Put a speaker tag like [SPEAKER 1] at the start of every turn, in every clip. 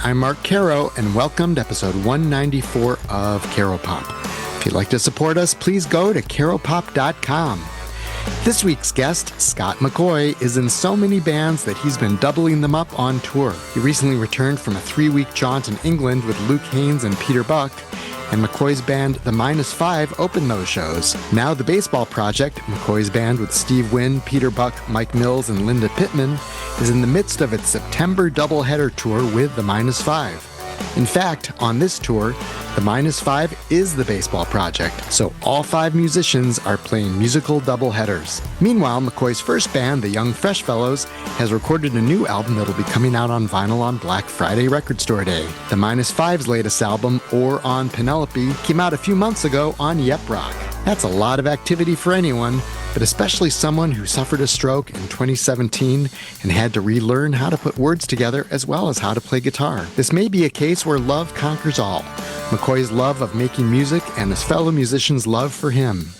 [SPEAKER 1] I'm Mark Caro, and welcome to episode 194 of Caropop. If you'd like to support us, please go to caropop.com. This week's guest, Scott McCaughey, is in so many bands that he's been doubling them up on tour. He recently returned from a 3-week jaunt in England with Luke Haines and Peter Buck, and McCaughey's band, the -5, opened those shows. Now the Baseball Project, McCaughey's band with Steve Wynn, Peter Buck, Mike Mills, and Linda Pitmon, is in the midst of its September Doubleheader tour with the -5. In fact, on this tour, the -5 is the Baseball Project, so all 5 musicians are playing musical doubleheaders. Meanwhile, McCaughey's first band, the Young Fresh Fellows, has recorded a new album that'll be coming out on vinyl on Black Friday Record Store Day. The -5's latest album, Oar On, Penelope, came out a few months ago on Yep Roc. That's a lot of activity for anyone, but especially someone who suffered a stroke in 2017 and had to relearn how to put words together as well as how to play guitar. This may be a case where love conquers all. McCaughey's love of making music and his fellow musicians' love for him.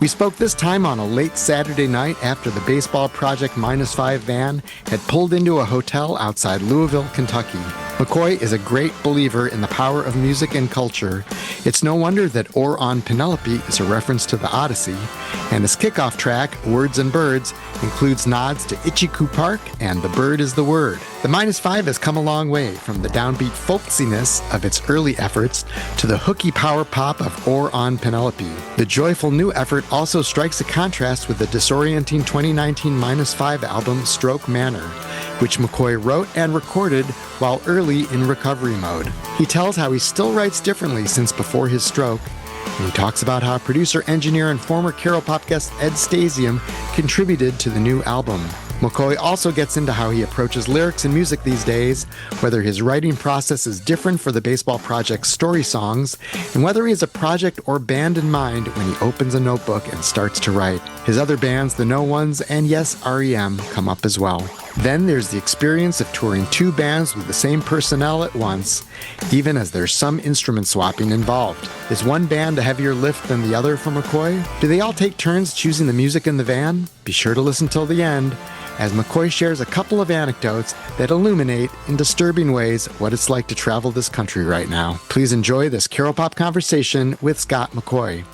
[SPEAKER 1] We spoke this time on a late Saturday night after the Baseball Project -5 van had pulled into a hotel outside Louisville, Kentucky. McCaughey is a great believer in the power of music and culture. It's no wonder that Oar On Penelope is a reference to the Odyssey, and his kickoff track, Words and Birds, includes nods to Itchy-Coo Park and The Bird is the Word. The -5 has come a long way from the downbeat folksiness of its early efforts to the hooky power pop of Oar On Penelope. The joyful new effort also strikes a contrast with the disorienting 2019 -5 album Stroke Manor, which McCaughey wrote and recorded while early in recovery mode. He tells how he still writes differently since before his stroke, and he talks about how producer, engineer, and former Caropop guest Ed Stasium contributed to the new album. McCaughey also gets into how he approaches lyrics and music these days, whether his writing process is different for the Baseball Project's story songs, and whether he has a project or band in mind when he opens a notebook and starts to write. His other bands, the No Ones, and yes, REM, come up as well. Then there's the experience of touring 2 bands with the same personnel at once, even as there's some instrument swapping involved. Is one band a heavier lift than the other for McCaughey? Do they all take turns choosing the music in the van? Be sure to listen till the end, as McCaughey shares a couple of anecdotes that illuminate, in disturbing ways, what it's like to travel this country right now. Please enjoy this Caropop conversation with Scott McCaughey.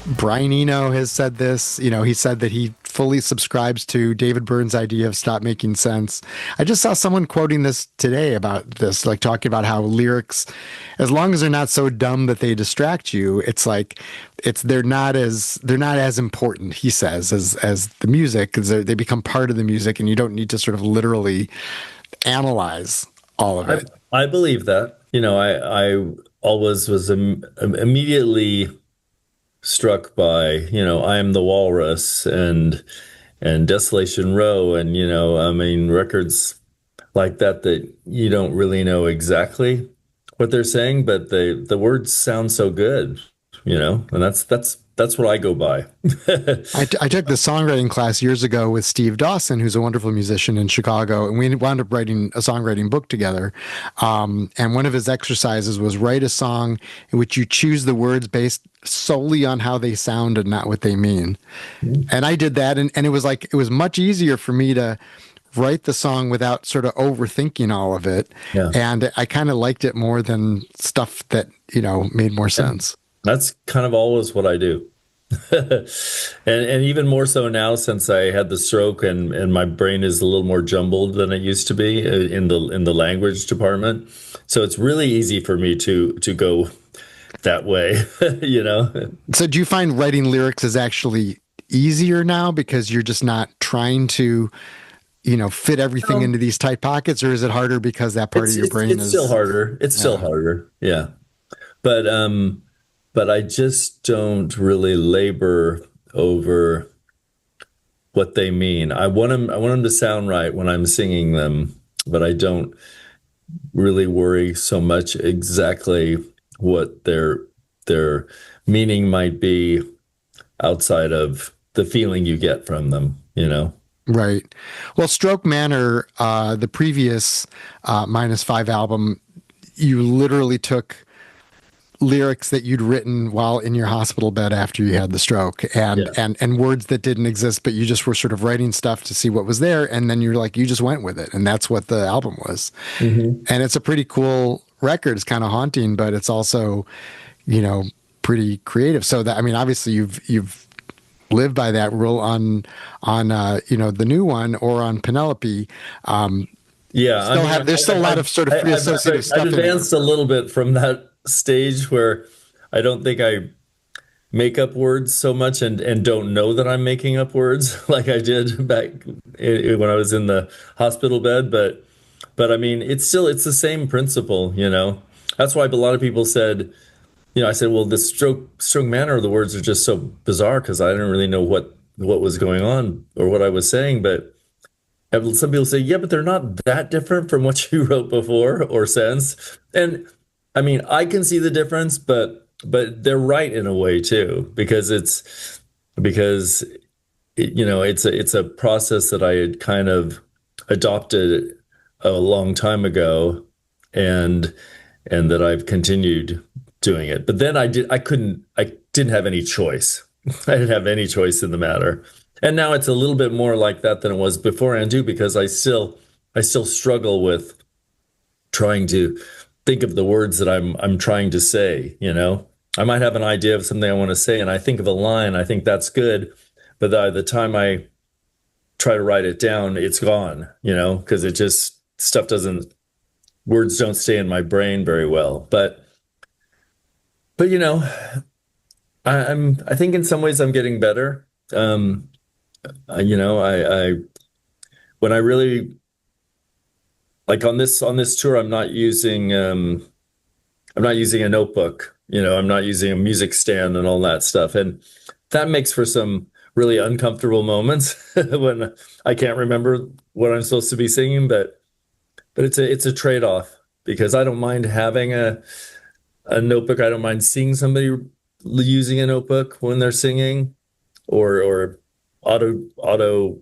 [SPEAKER 1] Brian Eno has said this. He said that he fully subscribes to David Byrne's idea of stop making sense. I just saw someone quoting this today about this, like talking about how lyrics, as long as they're not so dumb that they distract you, it's like they're not as important, he says, as the music, because they become part of the music, and you don't need to sort of literally analyze all of it.
[SPEAKER 2] I believe that. I always was immediately struck by, I Am the Walrus and Desolation Row, and records like that you don't really know exactly what they're saying, but the words sound so good, and that's what I go by.
[SPEAKER 1] I took the songwriting class years ago with Steve Dawson, who's a wonderful musician in Chicago, and we wound up writing a songwriting book together. And one of his exercises was write a song in which you choose the words based solely on how they sound and not what they mean. And I did that, and it was much easier for me to write the song without sort of overthinking all of it. Yeah. And I kind of liked it more than stuff that, made more sense.
[SPEAKER 2] That's kind of always what I do. and even more so now since I had the stroke and my brain is a little more jumbled than it used to be in the language department. So it's really easy for me to go that way,
[SPEAKER 1] So do you find writing lyrics is actually easier now because you're just not trying to, fit everything into these tight pockets, or is it harder because that part of your brain is
[SPEAKER 2] still harder? It's still harder. Yeah. But I just don't really labor over what they mean. I want them to sound right when I'm singing them, but I don't really worry so much exactly what their meaning might be outside of the feeling you get from them,
[SPEAKER 1] Right. Well, Stroke Manor, the previous -5 album, you literally took lyrics that you'd written while in your hospital bed after you had the stroke, and
[SPEAKER 2] Yeah.
[SPEAKER 1] and words that didn't exist, but you just were sort of writing stuff to see what was there, and then you're like, you just went with it, and that's what the album was.
[SPEAKER 2] Hmm.
[SPEAKER 1] And it's a pretty cool record. It's kind of haunting, but it's also, you know, pretty creative. So that, I mean, obviously you've lived by that rule on you know, the new one, or on Penelope.
[SPEAKER 2] Yeah, I
[SPEAKER 1] Still
[SPEAKER 2] mean,
[SPEAKER 1] have, there's still a lot of sort of free associative stuff
[SPEAKER 2] I've
[SPEAKER 1] in there.
[SPEAKER 2] advanced a little bit from that stage where I don't think I make up words so much and don't know that I'm making up words like I did back when I was in the hospital bed. But I mean, it's the same principle, you know. That's why a lot of people said, you know, I said, well, the stroke manner of the words are just so bizarre because I didn't really know what was going on or what I was saying. But some people say, yeah, but they're not that different from what you wrote before or since. And I mean, I can see the difference, but they're right in a way too, because you know, it's a process that I had kind of adopted a long time ago, and that I've continued doing it. But then I didn't have any choice. I didn't have any choice in the matter. And now it's a little bit more like that than it was beforehand too, because I still struggle with trying to think of the words that I'm trying to say, you know. I might have an idea of something I want to say and I think of a line, I think that's good, but by the time I try to write it down, it's gone, you know, because it just words don't stay in my brain very well. But you know, I think in some ways I'm getting better. You know, I when I really, like on this tour, I'm not using a notebook, you know, I'm not using a music stand and all that stuff. And that makes for some really uncomfortable moments when I can't remember what I'm supposed to be singing, but it's a trade-off, because I don't mind having a notebook. I don't mind seeing somebody using a notebook when they're singing, or auto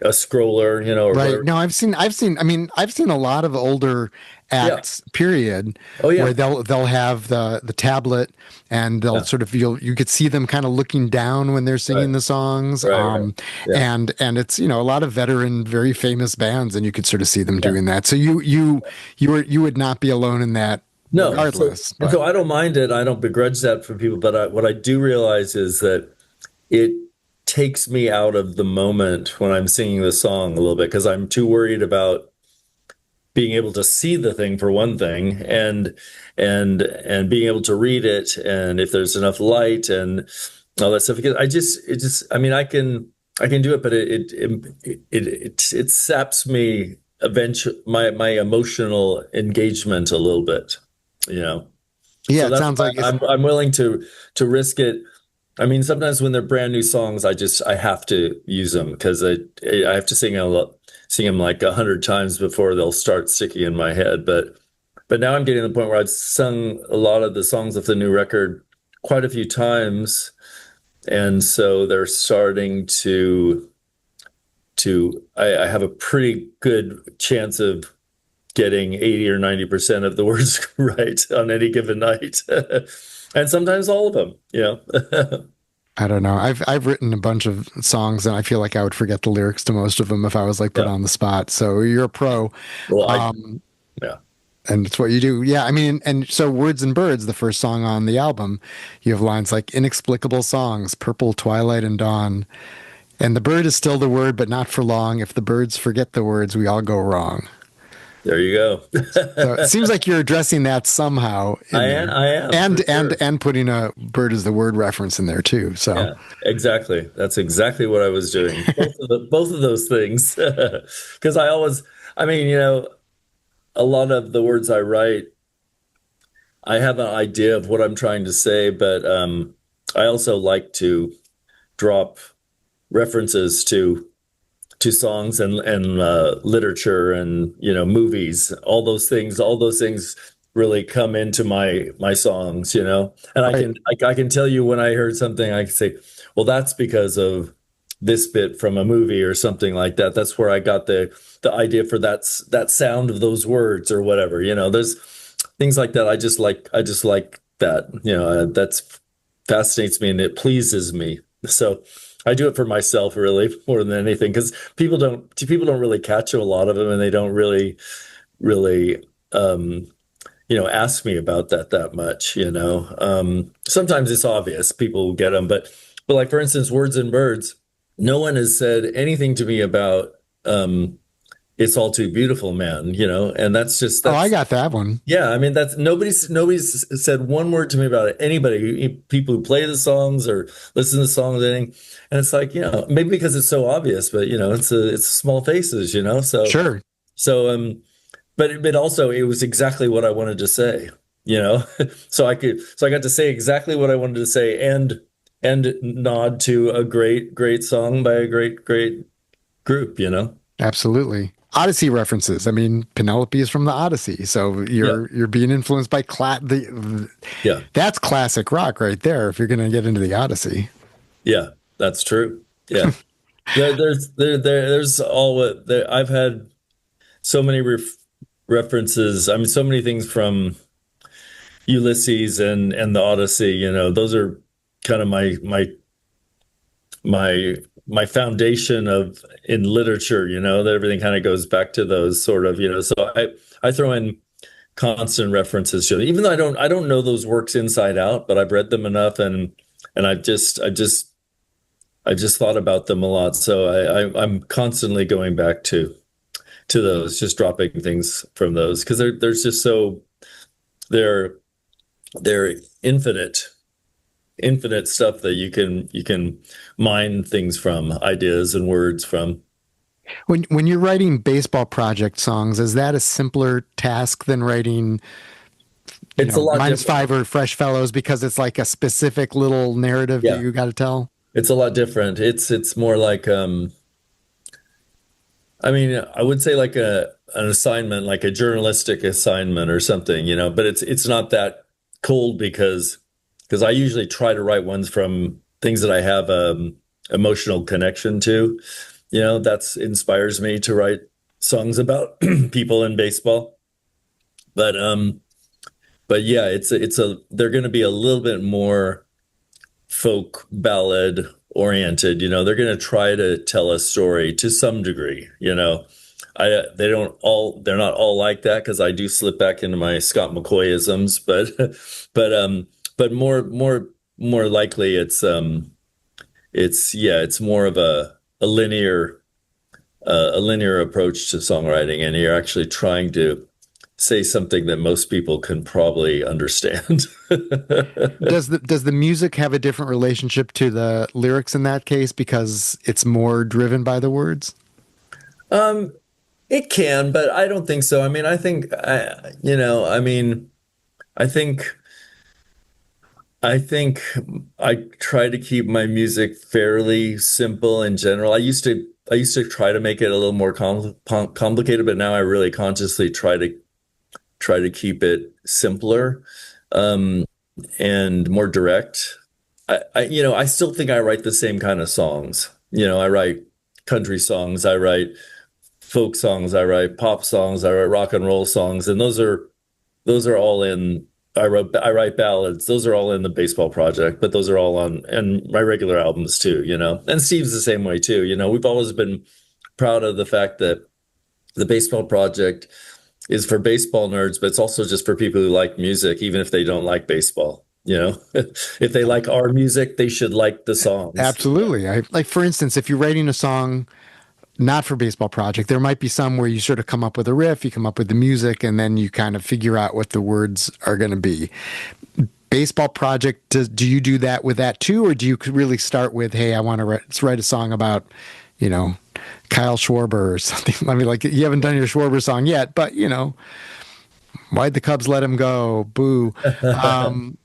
[SPEAKER 2] a scroller, you know, or
[SPEAKER 1] Right.
[SPEAKER 2] whatever.
[SPEAKER 1] No, I mean, I've seen a lot of older
[SPEAKER 2] Yeah.
[SPEAKER 1] acts, period,
[SPEAKER 2] Oh yeah.
[SPEAKER 1] where they'll have the tablet, and they'll
[SPEAKER 2] Yeah.
[SPEAKER 1] sort of, you could see them kind of looking down when they're singing
[SPEAKER 2] Right.
[SPEAKER 1] the songs.
[SPEAKER 2] Right. Yeah.
[SPEAKER 1] And it's, you know, a lot of veteran, very famous bands, and you could sort of see them
[SPEAKER 2] Yeah.
[SPEAKER 1] doing that. So you would not be alone in that
[SPEAKER 2] No.
[SPEAKER 1] regardless.
[SPEAKER 2] And so I don't mind it. I don't begrudge that for people, but what I do realize is that it takes me out of the moment when I'm singing the song a little bit, because I'm too worried about being able to see the thing, for one thing, and being able to read it, and if there's enough light and all that stuff. Because I mean, I can do it, but it saps me eventually, my emotional engagement a little bit, you know.
[SPEAKER 1] Yeah,
[SPEAKER 2] So
[SPEAKER 1] it
[SPEAKER 2] that's
[SPEAKER 1] sounds
[SPEAKER 2] why
[SPEAKER 1] like
[SPEAKER 2] I'm willing to risk it. I mean, sometimes when they're brand new songs, I have to use them, because I have to sing them like 100 times before they'll start sticking in my head. But now I'm getting to the point where I've sung a lot of the songs of the new record quite a few times, and so they're starting to I have a pretty good chance of getting 80 or 90% of the words right on any given night. And sometimes all of them, you know.
[SPEAKER 1] I don't know. I've written a bunch of songs, and I feel like I would forget the lyrics to most of them if I was like put
[SPEAKER 2] Yeah.
[SPEAKER 1] on the spot. So you're a pro.
[SPEAKER 2] Well, yeah.
[SPEAKER 1] And it's what you do. Yeah, I mean, and so Words and Birds, the first song on the album, you have lines like inexplicable songs, purple, twilight, and dawn. And the bird is still the word, but not for long. If the birds forget the words, we all go wrong.
[SPEAKER 2] There you go.
[SPEAKER 1] So it seems like you're addressing that somehow in there.
[SPEAKER 2] I am,
[SPEAKER 1] And
[SPEAKER 2] for sure.
[SPEAKER 1] and putting a bird as the word reference in there too. So
[SPEAKER 2] Yeah, exactly. That's exactly what I was doing. Both of those things. Because I mean, you know, a lot of the words I write, I have an idea of what I'm trying to say, but I also like to drop references to songs and literature and, you know, movies. All those things really come into my songs, you know. And
[SPEAKER 1] right.
[SPEAKER 2] I can tell you when I heard something, I can say, well, that's because of this bit from a movie or something like that. That's where I got the idea for that sound of those words or whatever. You know, things like that. I just like that, that's fascinates me and it pleases me. So I do it for myself really more than anything because people don't really catch a lot of them and they don't really ask me about that much, sometimes it's obvious people get them, but like for instance, words and birds, no one has said anything to me about it's all too beautiful, man, and
[SPEAKER 1] Oh, I
[SPEAKER 2] that's
[SPEAKER 1] got that one.
[SPEAKER 2] yeah, I mean that's nobody's said one word to me about it. Anybody, people who play the songs or listen to the songs, anything, and it's like maybe because it's so obvious, but it's small faces,
[SPEAKER 1] Sure.
[SPEAKER 2] so but also it was exactly what I wanted to say, you know, so I got to say exactly what I wanted to say and nod to a great song by a great group.
[SPEAKER 1] Absolutely. Odyssey references. I mean, Penelope is from the Odyssey, so
[SPEAKER 2] Yeah,
[SPEAKER 1] you're being influenced by
[SPEAKER 2] yeah,
[SPEAKER 1] that's classic rock right there. If you're going to get into the Odyssey,
[SPEAKER 2] yeah, that's true. Yeah. There's all what I've had so many references. I mean, so many things from Ulysses and the Odyssey. Those are kind of my my foundation of in literature. That everything kind of goes back to those sort of. So I throw in constant references to it, even though I don't know those works inside out, but I've read them enough and I just thought about them a lot. So I'm constantly going back to those, just dropping things from those because there's just so they're they're infinite stuff that you can mine things from, ideas and words from.
[SPEAKER 1] when you're writing baseball project songs, is that a simpler task than writing,
[SPEAKER 2] It's a lot
[SPEAKER 1] minus
[SPEAKER 2] different.
[SPEAKER 1] five or Fresh Fellows because it's like a specific little narrative that
[SPEAKER 2] Yeah,
[SPEAKER 1] you got to tell?
[SPEAKER 2] it's a lot different. It's more like I mean, I would say like a an assignment, like a journalistic assignment or something, but it's not that cold because I usually try to write ones from things that I have emotional connection to. That's inspires me to write songs about people in baseball. But but yeah, it's a they're going to be a little bit more folk ballad oriented. They're going to try to tell a story to some degree. They're not all like that because I do slip back into my Scott McCaugheyisms, but but more likely it's more of a linear approach to songwriting, and you're actually trying to say something that most people can probably understand.
[SPEAKER 1] Does the music have a different relationship to the lyrics in that case because it's more driven by the words?
[SPEAKER 2] Um, it can, but I don't think so. I mean, I mean, I think, I think I try to keep my music fairly simple in general. I used to try to make it a little more complicated, but now I really consciously try to keep it simpler, um, and more direct. I still think I write the same kind of songs. I write country songs, I write folk songs, I write pop songs, I write rock and roll songs, and those are all in. I write ballads. Those are all in the baseball project, but those are all on and my regular albums too. And Steve's the same way too. We've always been proud of the fact that the baseball project is for baseball nerds, but it's also just for people who like music, even if they don't like baseball. If they like our music, they should like the songs.
[SPEAKER 1] Absolutely. I like, for instance, if you're writing a song not for baseball project, there might be some where you sort of come up with a riff, you come up with the music, and then you kind of figure out what the words are going to be. Baseball project, do you do that with that too, or do you really start with, hey, I want to write a song about, you know, Kyle Schwarber or something? I mean, like, you haven't done your Schwarber song yet, but why'd the Cubs let him go? Boo.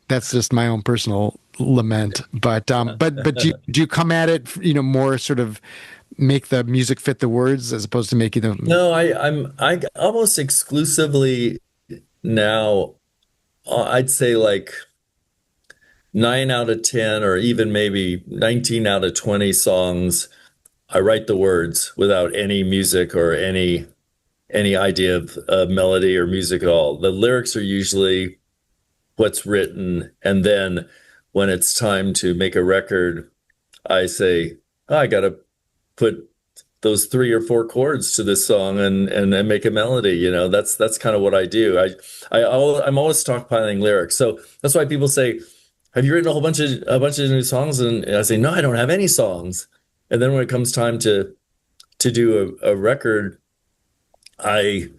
[SPEAKER 1] That's just my own personal lament. But do you come at it, more sort of make the music fit the words as opposed to making them?
[SPEAKER 2] No, I almost exclusively now, I'd say like 9 out of 10 or even maybe 19 out of 20 songs, I write the words without any music or any any idea of melody or music at all. The lyrics are usually what's written, and then when it's time to make a record, I say, oh, I got to put those three or four chords to this song and make a melody. That's kind of what I do. I'm always stockpiling lyrics, so that's why people say, "Have you written a bunch of new songs?" And I say, "No, I don't have any songs." And then when it comes time to do a record, I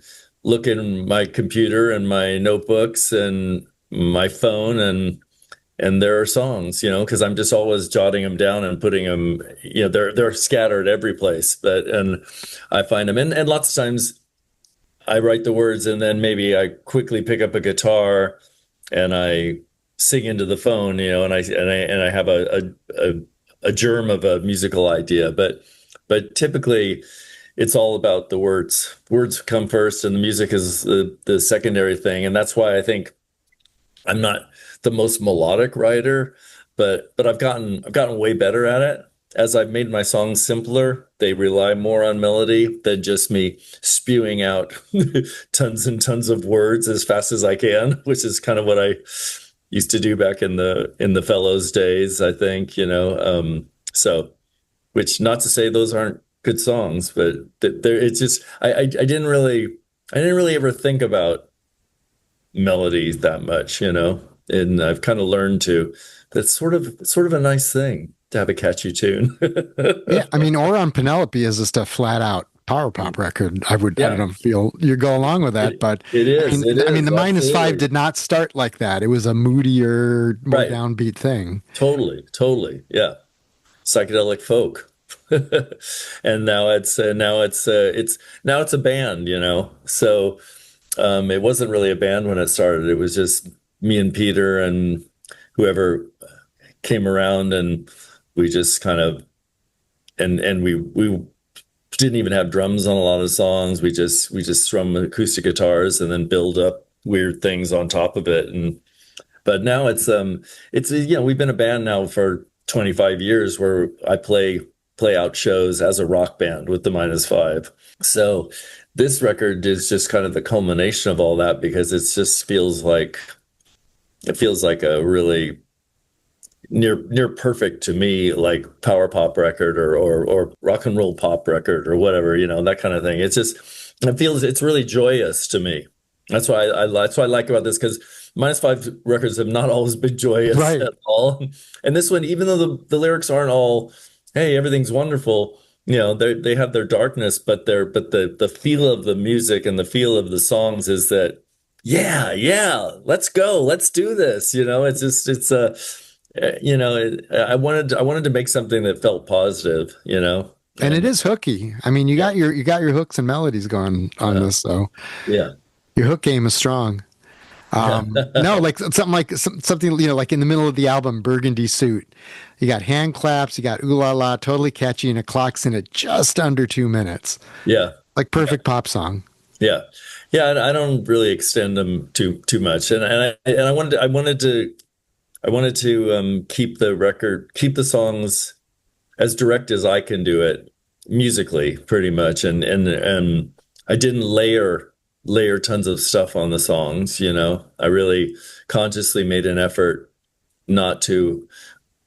[SPEAKER 2] look in my computer and my notebooks and my phone, and there are songs, because I'm just always jotting them down and putting them, they're scattered every place, and I find them. And lots of times I write the words and then maybe I quickly pick up a guitar and I sing into the phone, and I have a germ of a musical idea, but typically it's all about the words. Words come first, and the music is the secondary thing. And that's why I think I'm not the most melodic writer, but I've gotten way better at it. As I've made my songs simpler, they rely more on melody than just me spewing out tons and tons of words as fast as I can, which is kind of what I used to do back in the Fellows days, I think, so, which, not to say those aren't good songs, but it's just I didn't really ever think about melodies that much, and I've kind of learned to. That's sort of a nice thing to have a catchy tune.
[SPEAKER 1] Yeah, I mean, Oar On Penelope is just a flat out power pop record. I
[SPEAKER 2] Yeah,
[SPEAKER 1] don't feel you go along with that, but
[SPEAKER 2] it is. It
[SPEAKER 1] I mean,
[SPEAKER 2] is
[SPEAKER 1] the minus five
[SPEAKER 2] absolutely
[SPEAKER 1] did not start like that. It was a moodier, more
[SPEAKER 2] right.
[SPEAKER 1] downbeat thing.
[SPEAKER 2] Totally. Yeah, psychedelic folk. And now it's a band, So it wasn't really a band when it started. It was just me and Peter and whoever came around, and we just kind of and we didn't even have drums on a lot of songs. We just strum acoustic guitars and then build up weird things on top of it. And but now it's we've been a band now for 25 years where I play out shows as a rock band with the minus five. So this record is just kind of the culmination of all that, because it feels like a really near perfect to me, like power pop record or rock and roll pop record or whatever, that kind of thing. It's really joyous to me. That's what I like about this, because minus five records have not always been joyous
[SPEAKER 1] Right.
[SPEAKER 2] at all. And this one, even though the lyrics aren't all, hey, everything's wonderful, they have their darkness, but the feel of the music and the feel of the songs is that, yeah, let's go, let's do this. I wanted to make something that felt positive,
[SPEAKER 1] And it
[SPEAKER 2] and
[SPEAKER 1] is hooky. I mean,
[SPEAKER 2] yeah,
[SPEAKER 1] you got your hooks and melodies going on
[SPEAKER 2] uh,
[SPEAKER 1] this, so
[SPEAKER 2] yeah,
[SPEAKER 1] your hook game is strong.
[SPEAKER 2] yeah,
[SPEAKER 1] No, like something, like in the middle of the album, Burgundy Suit. You got hand claps, you got ooh la la, totally catchy, and it clocks in at just under 2 minutes.
[SPEAKER 2] yeah,
[SPEAKER 1] Like perfect pop song.
[SPEAKER 2] yeah, yeah. I don't really extend them too much, and I wanted to keep the songs as direct as I can do it musically, pretty much, and I didn't layer tons of stuff on the songs. I really consciously made an effort not to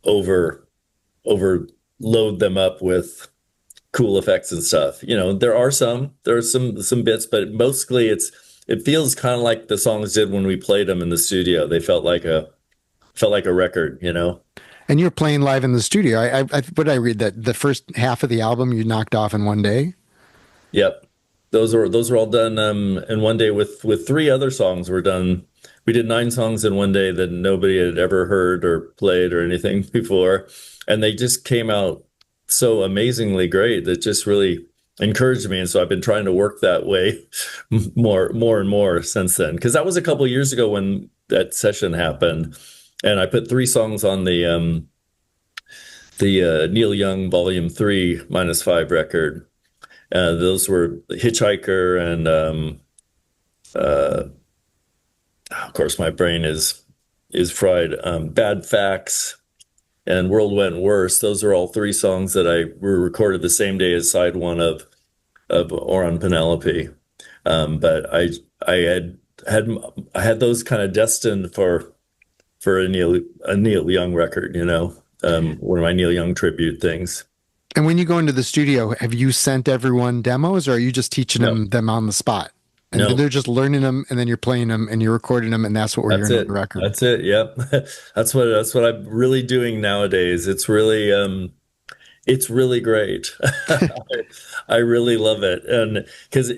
[SPEAKER 2] over overload them up with cool effects and stuff. There are some bits, but mostly it feels kind of like the songs did when we played them in the studio. They felt like a record,
[SPEAKER 1] And you're playing live in the studio. What did I read that the first half of the album you knocked off in one day?
[SPEAKER 2] Yep. Those were all done in one day with three other songs were done. We did 9 songs in one day that nobody had ever heard or played or anything before. And they just came out so amazingly great that just really encouraged me. And so I've been trying to work that way more and more since then. Because that was a couple of years ago when that session happened. And I put 3 songs on the Neil Young Volume 3 minus five record. Those were Hitchhiker and of course my brain is fried. Bad Facts and World Went Worse. Those are all 3 songs that I were recorded the same day as side one of Oar On Penelope. But I had those kind of destined for a Neil Young record, one of my Neil Young tribute things.
[SPEAKER 1] And when you go into the studio, have you sent everyone demos, or are you just teaching
[SPEAKER 2] No,
[SPEAKER 1] them on the spot? And
[SPEAKER 2] no,
[SPEAKER 1] they're just learning them, and then you're playing them, and you're recording them, and that's what we're
[SPEAKER 2] that's
[SPEAKER 1] hearing on
[SPEAKER 2] it.
[SPEAKER 1] the record.
[SPEAKER 2] That's it. Yep. That's what I'm really doing nowadays. It's really great. I really love it. And because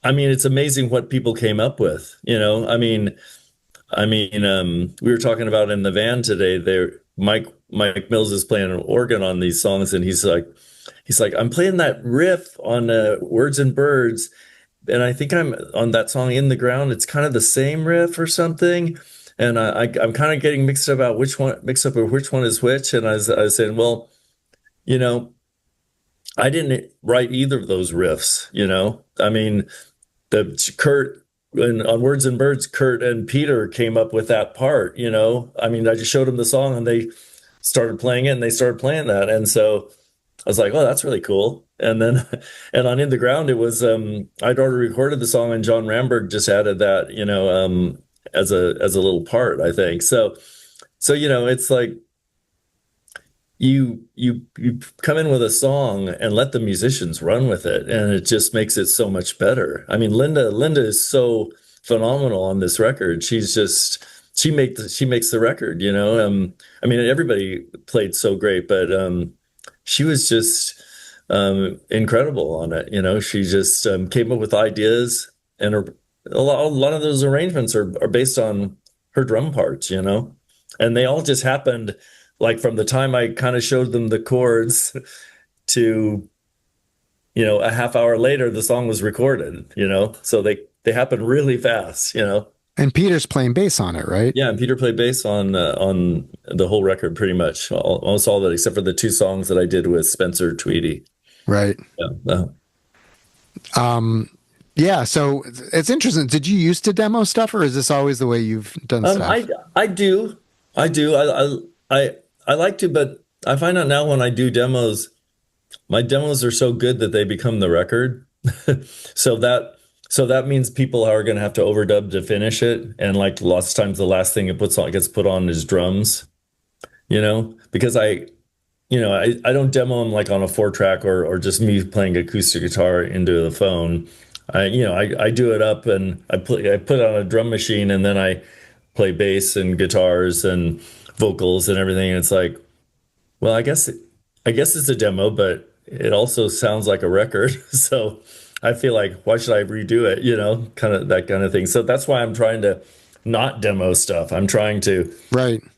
[SPEAKER 2] I mean, it's amazing what people came up with, we were talking about in the van today there, Mike Mills is playing an organ on these songs, and he's like, I'm playing that riff on Words and Birds, and I think I'm on that song In the Ground. It's kind of the same riff or something. And I'm kind of getting mixed up of which one is which. And I was saying, well, you know, I didn't write either of those riffs. I mean, the Kurt and on Words and Birds, Kurt and Peter came up with that part. I mean, I just showed them the song and they started playing it and they started playing that. And so I was like, oh, that's really cool. And then, and on In the Ground, it was, I'd already recorded the song and John Ramberg just added that, as a little part, I think. So, it's like, you come in with a song and let the musicians run with it, and it just makes it so much better. I mean, Linda is so phenomenal on this record. She makes the record. I mean, everybody played so great, but she was just incredible on it. She just came up with ideas, and a lot of those arrangements are based on her drum parts. And they all just happened like from the time I kind of showed them the chords to, a half hour later, the song was recorded. So they happened really fast.
[SPEAKER 1] And Peter's playing bass on it, right?
[SPEAKER 2] Yeah, and Peter played bass on the whole record pretty much, almost all of it, except for the two songs that I did with Spencer Tweedy.
[SPEAKER 1] Right.
[SPEAKER 2] Yeah.
[SPEAKER 1] Yeah. So it's interesting. Did you used to demo stuff, or is this always the way you've done stuff?
[SPEAKER 2] I do. I like to, but I find out now when I do demos, my demos are so good that they become the record. So that means people are going to have to overdub to finish it. And like lots of times, the last thing it gets put on is drums. Because I don't demo them like on a 4-track or just me playing acoustic guitar into the phone. I do it up and I put on a drum machine and then I play bass and guitars and vocals and everything. And it's like, well, I guess it's a demo, but it also sounds like a record. So I feel like, why should I redo it? Kind of that kind of thing. So that's why I'm trying to not demo stuff. I'm trying to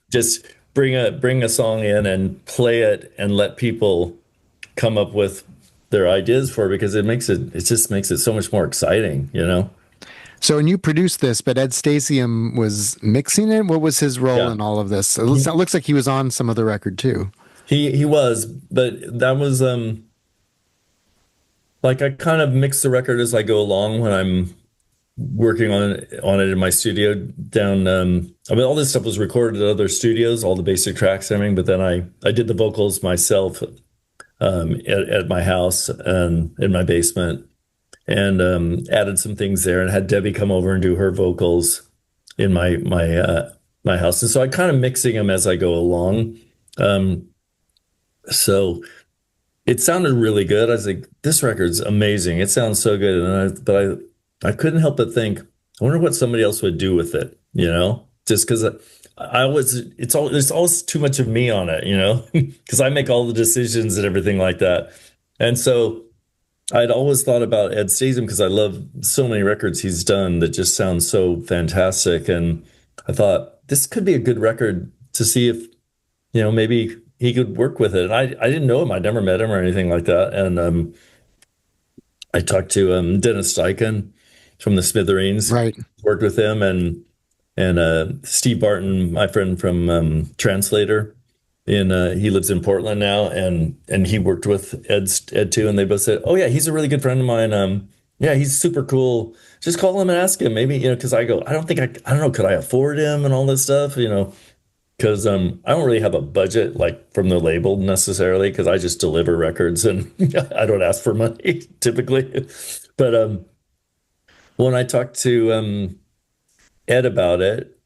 [SPEAKER 2] just bring a song in and play it and let people come up with their ideas for it, because it just makes it so much more exciting.
[SPEAKER 1] So, and you produced this, but Ed Stasium was mixing it. What was his role in all of this? It looks like he was on some of the record too.
[SPEAKER 2] He was, but that was like I kind of mix the record as I go along when I'm working on it in my studio down. I mean, all this stuff was recorded at other studios, all the basic tracks and everything. But then I did the vocals myself at my house and in my basement, and added some things there, and had Debbie come over and do her vocals in my house. And so I kind of mixing them as I go along. So it sounded really good. I was like, this record's amazing. It sounds so good. But I couldn't help but think, I wonder what somebody else would do with it, just because it's always too much of me on it, because I make all the decisions and everything like that. And so I'd always thought about Ed Stasium because I love so many records he's done that just sound so fantastic. And I thought this could be a good record to see if, maybe he could work with it. And I didn't know him. I'd never met him or anything like that. And I talked to Dennis Steichen from the Smithereens,
[SPEAKER 1] right?
[SPEAKER 2] Worked with him, and Steve Barton, my friend from Translator. He lives in Portland now, and he worked with Ed too, and they both said, "Oh yeah, he's a really good friend of mine. Yeah, he's super cool. Just call him and ask him. Maybe because I don't know, could I afford him and all this stuff, because I don't really have a budget like from the label necessarily, because I just deliver records and I don't ask for money typically, but When I talked to Ed about it,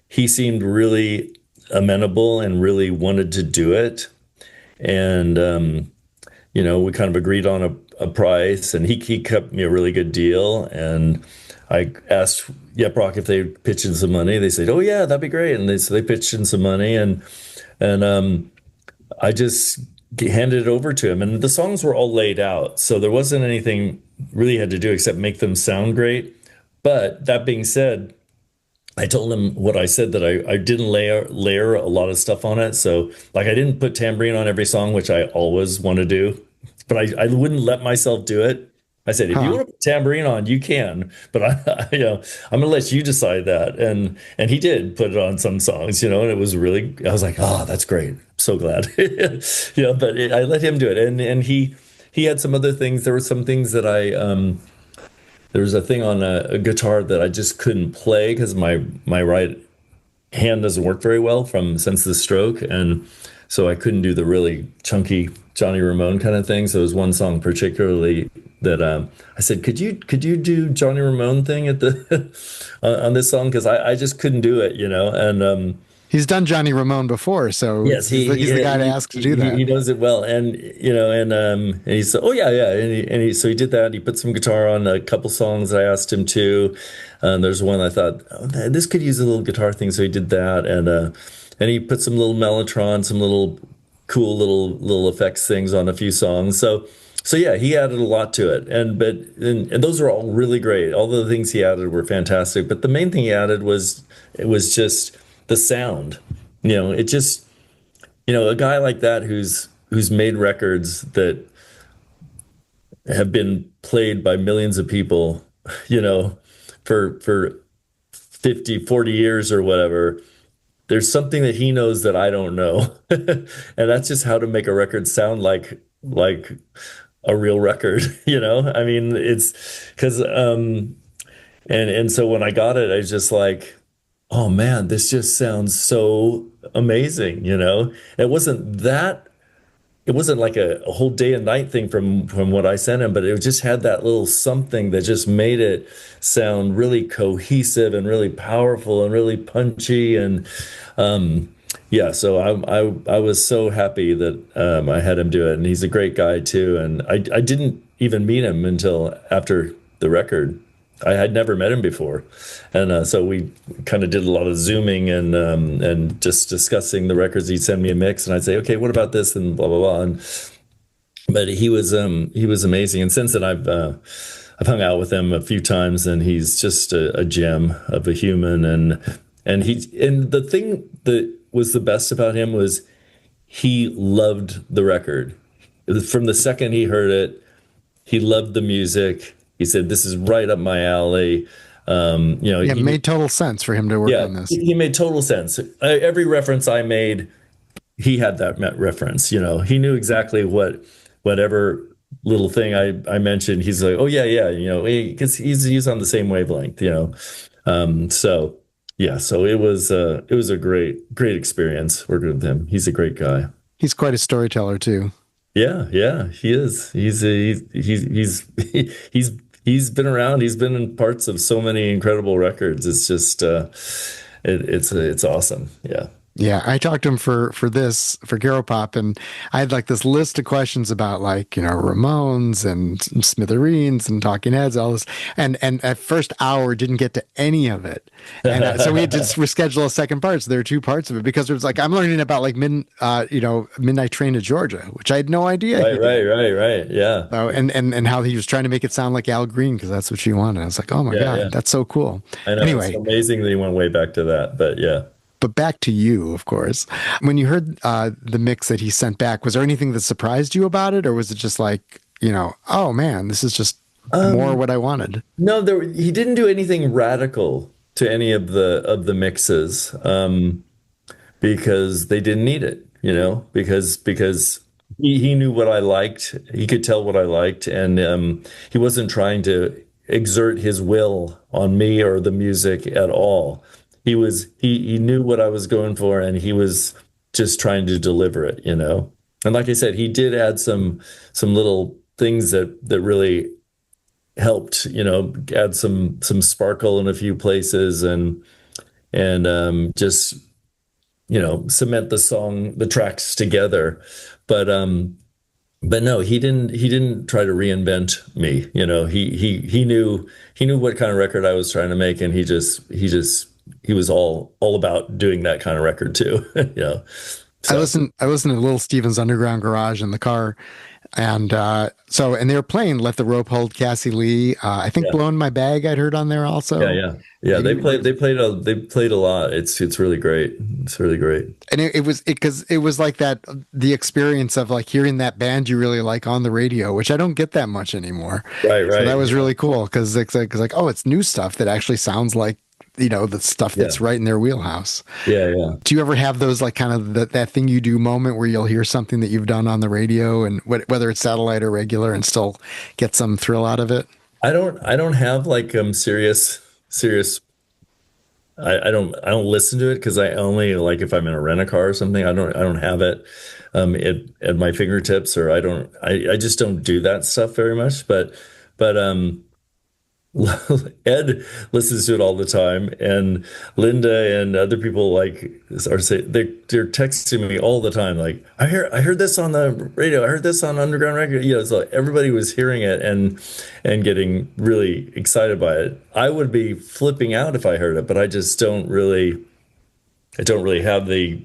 [SPEAKER 2] he seemed really amenable and really wanted to do it. And we kind of agreed on a price, and he kept me a really good deal. And I asked Yep Roc if they pitched in some money. They said, "Oh yeah, that'd be great." And so they pitched in some money, and I just handed it over to him. And the songs were all laid out, so there wasn't anything really had to do except make them sound great. But that being said, I told him what I said, that I didn't layer a lot of stuff on it. So like I didn't put tambourine on every song, which I always want to do, but I wouldn't let myself do it. I said, if you
[SPEAKER 1] Huh.
[SPEAKER 2] want to put tambourine on, you can, but I'm gonna let you decide that. And he did put it on some songs, and it was really, I was like, oh, that's great. So glad. But I let him do it. And he had some other things. There were some things that there was a thing on a guitar that I just couldn't play because my right hand doesn't work very well since the stroke, and so I couldn't do the really chunky Johnny Ramone kind of thing. So there was one song particularly that I said, could you do Johnny Ramone thing at the on this song, because I just couldn't do it, and
[SPEAKER 1] He's done Johnny Ramone before, so
[SPEAKER 2] yes,
[SPEAKER 1] he's the guy to ask to do that.
[SPEAKER 2] he knows it well, and and he said, "Oh yeah, yeah," so he did that. He put some guitar on a couple songs I asked him to. There's one I thought, oh, this could use a little guitar thing, so he did that, and he put some little mellotron, some little cool little effects things on a few songs. So yeah, he added a lot to it, and those are all really great. All the things he added were fantastic, but the main thing he added was it was just the sound. It just a guy like that who's made records that have been played by millions of people, for 50, 40 years or whatever. There's something that he knows that I don't know. And that's just how to make a record sound like a real record, I mean, it's because and so when I got it, I was just like, oh man, this just sounds so amazing, it wasn't like a whole day and night thing from what I sent him, but it just had that little something that just made it sound really cohesive and really powerful and really punchy. And yeah, so I was so happy that I had him do it, and he's a great guy too. And I didn't even meet him until after the record. I had never met him before, and so we kind of did a lot of zooming and just discussing the records. He'd send me a mix, and I'd say, okay, what about this, and blah blah blah. But he was amazing, and since then I've hung out with him a few times, and he's just a gem of a human. And the thing that was the best about him was he loved the record. From the second he heard it, he loved the music. He said, "This is right up my alley."
[SPEAKER 1] Yeah, it made total sense for him to work on this.
[SPEAKER 2] He made total sense. Every reference I made, he had that reference. He knew exactly whatever little thing I mentioned. He's like, "Oh yeah, yeah," because he's on the same wavelength. So yeah, so it was a great experience working with him. He's a great guy.
[SPEAKER 1] He's quite a storyteller too.
[SPEAKER 2] Yeah, yeah, he is. He's been around. He's been in parts of so many incredible records. It's just it's awesome. Yeah.
[SPEAKER 1] Yeah, I talked to him for Caropop, and I had like this list of questions about Ramones and Smithereens and Talking Heads, all this, and at first hour didn't get to any of it, and so we had to reschedule a second part. So there are two parts of it because it was like I'm learning about like Midnight Train to Georgia, which I had no idea.
[SPEAKER 2] Right. Yeah.
[SPEAKER 1] So, and how he was trying to make it sound like Al Green because that's what she wanted. I was like, oh my God,
[SPEAKER 2] yeah.
[SPEAKER 1] that's so cool.
[SPEAKER 2] I know.
[SPEAKER 1] Anyway,
[SPEAKER 2] it's amazing that he went way back to that, but yeah.
[SPEAKER 1] But back to you, of course. When you heard the mix that he sent back, was there anything that surprised you about it? Or was it just like, oh man, this is just more what I wanted?
[SPEAKER 2] No, he didn't do anything radical to any of the mixes because they didn't need it, because he knew what I liked. He could tell what I liked. And he wasn't trying to exert his will on me or the music at all. He knew what I was going for, and he was just trying to deliver it, And like I said, he did add some little things that really helped, add some sparkle in a few places and just, cement the tracks together. But but no, he didn't try to reinvent me. He knew what kind of record I was trying to make, and he was all about doing that kind of record too. So
[SPEAKER 1] I listened to Little Steven's Underground Garage in the car, and and they were playing "Let the Rope Hold Cassie Lee." I think
[SPEAKER 2] yeah.
[SPEAKER 1] "Blowing My Bag" I'd heard on there
[SPEAKER 2] Yeah,
[SPEAKER 1] also.
[SPEAKER 2] yeah. Yeah, they played a lot. It's really great. It's really great.
[SPEAKER 1] And it was because it was like that, the experience of like hearing that band you really like on the radio, which I don't get that much anymore.
[SPEAKER 2] Right,
[SPEAKER 1] So that
[SPEAKER 2] right.
[SPEAKER 1] was
[SPEAKER 2] Yeah.
[SPEAKER 1] really cool because it's like, oh, it's new stuff that actually sounds like, the stuff
[SPEAKER 2] Yeah.
[SPEAKER 1] that's right in their wheelhouse.
[SPEAKER 2] Yeah, yeah.
[SPEAKER 1] Do you ever have those, like, kind of that thing you do moment where you'll hear something that you've done on the radio, and whether it's satellite or regular, and still get some thrill out of it?
[SPEAKER 2] I don't have like serious. I don't listen to it because I only, like, if I'm in a rent a car or something, I don't have it at my fingertips, or I just don't do that stuff very much. But Ed listens to it all the time, and Linda and other people they're texting me all the time, like, I heard this on the radio, I heard this on Underground Record. So everybody was hearing it and getting really excited by it. I would be flipping out if I heard it, but I don't really have the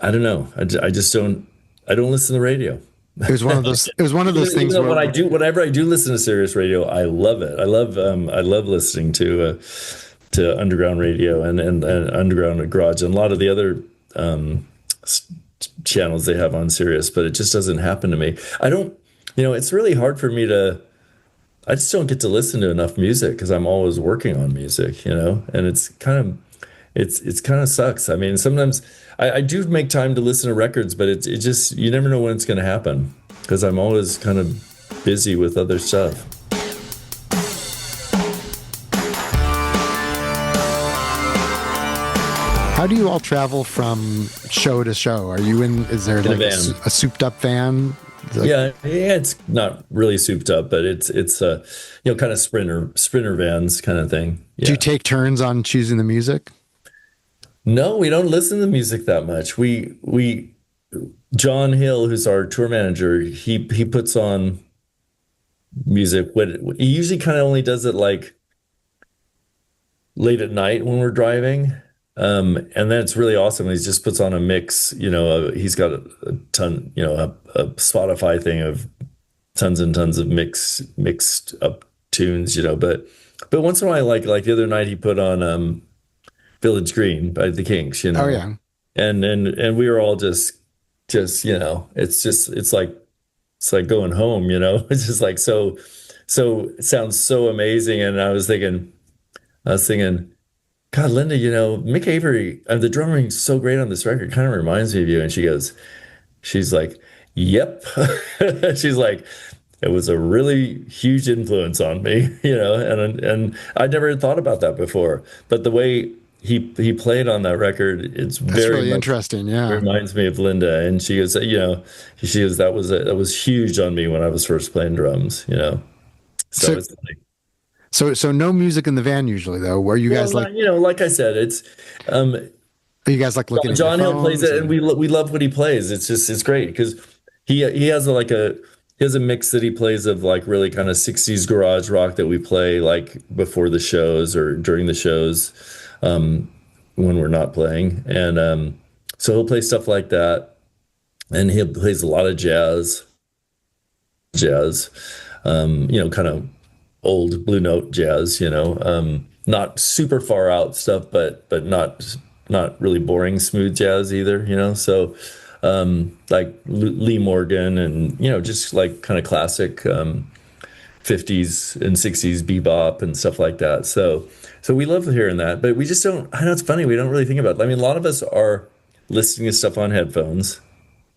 [SPEAKER 2] I don't know. I just don't listen to the radio.
[SPEAKER 1] It was one of those
[SPEAKER 2] Even
[SPEAKER 1] things
[SPEAKER 2] though
[SPEAKER 1] where,
[SPEAKER 2] whenever I do listen to Sirius Radio, I love it. I love listening to underground radio and underground garage and a lot of the other s- channels they have on Sirius, but it just doesn't happen to me. I don't, it's really hard for me to. I just don't get to listen to enough music because I'm always working on music, and it's kind of sucks. I mean, sometimes I do make time to listen to records, but it just, you never know when it's going to happen because I'm always kind of busy with other stuff.
[SPEAKER 1] how do you all travel from show to show? Is there
[SPEAKER 2] In a
[SPEAKER 1] like
[SPEAKER 2] van.
[SPEAKER 1] a souped up van?
[SPEAKER 2] Yeah, yeah, it's not really souped up, but it's kind of sprinter vans kind of thing.
[SPEAKER 1] Do
[SPEAKER 2] Yeah.
[SPEAKER 1] you take turns on choosing the music?
[SPEAKER 2] No, we don't listen to music that much. We John Hill, who's our tour manager, he puts on music. He usually kind of only does it like late at night when we're driving. And then it's really awesome. He just puts on a mix, he's got a ton, a Spotify thing of tons and tons of mixed up tunes, but once in a while, like the other night, he put on Village Green by the Kinks,
[SPEAKER 1] Oh yeah.
[SPEAKER 2] and we were all it's like going home, it's just like so it sounds so amazing. And I was thinking, God, Linda, Mick Avery, the drumming is so great on this record, kind of reminds me of you. And she's like, yep. She's like, it was a really huge influence on me, and I'd never thought about that before. But the way he played on that record, it's
[SPEAKER 1] That's
[SPEAKER 2] very
[SPEAKER 1] really
[SPEAKER 2] much
[SPEAKER 1] interesting. Yeah.
[SPEAKER 2] reminds me of Linda. And she goes, that was huge on me when I was first playing drums, So
[SPEAKER 1] So,
[SPEAKER 2] it's like,
[SPEAKER 1] so no music in the van usually, though. Where you
[SPEAKER 2] well,
[SPEAKER 1] guys like,
[SPEAKER 2] like I said, um,
[SPEAKER 1] are you guys like looking at your
[SPEAKER 2] John Hill plays
[SPEAKER 1] phones?
[SPEAKER 2] it, and we love what he plays. It's great because he has a mix that he plays of like really kind of 60s garage rock that we play like before the shows or during the shows, when we're not playing. And so he'll play stuff like that, and he plays a lot of jazz, kind of old Blue Note jazz, not super far out stuff, but not really boring smooth jazz either, So like Lee Morgan and just like kind of classic 50s and 60s bebop and stuff like that. So we love hearing that, but we just don't. I know it's funny, we don't really think about it. I mean, a lot of us are listening to stuff on headphones.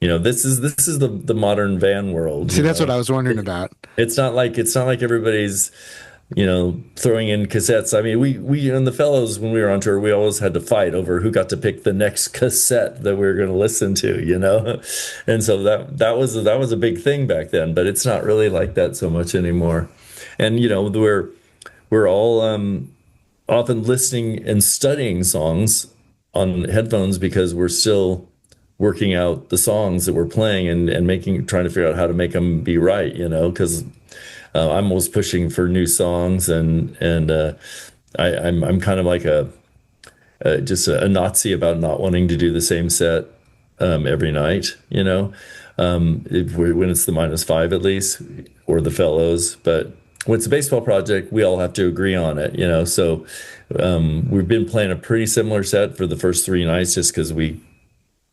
[SPEAKER 2] This is the modern van world.
[SPEAKER 1] See, that's what I was wondering about.
[SPEAKER 2] It's not like everybody's throwing in cassettes. I mean, we and the fellows, when we were on tour, we always had to fight over who got to pick the next cassette that we were going to listen to. And so that was a big thing back then, but it's not really like that so much anymore. And we're all often listening and studying songs on headphones because we're still working out the songs that we're playing and trying to figure out how to make them be right, because I'm always pushing for new songs, and I'm kind of like just a Nazi about not wanting to do the same set every night, when it's the -5 at least, or the fellows. But when it's a baseball project, we all have to agree on it, So we've been playing a pretty similar set for the first 3 nights, just because we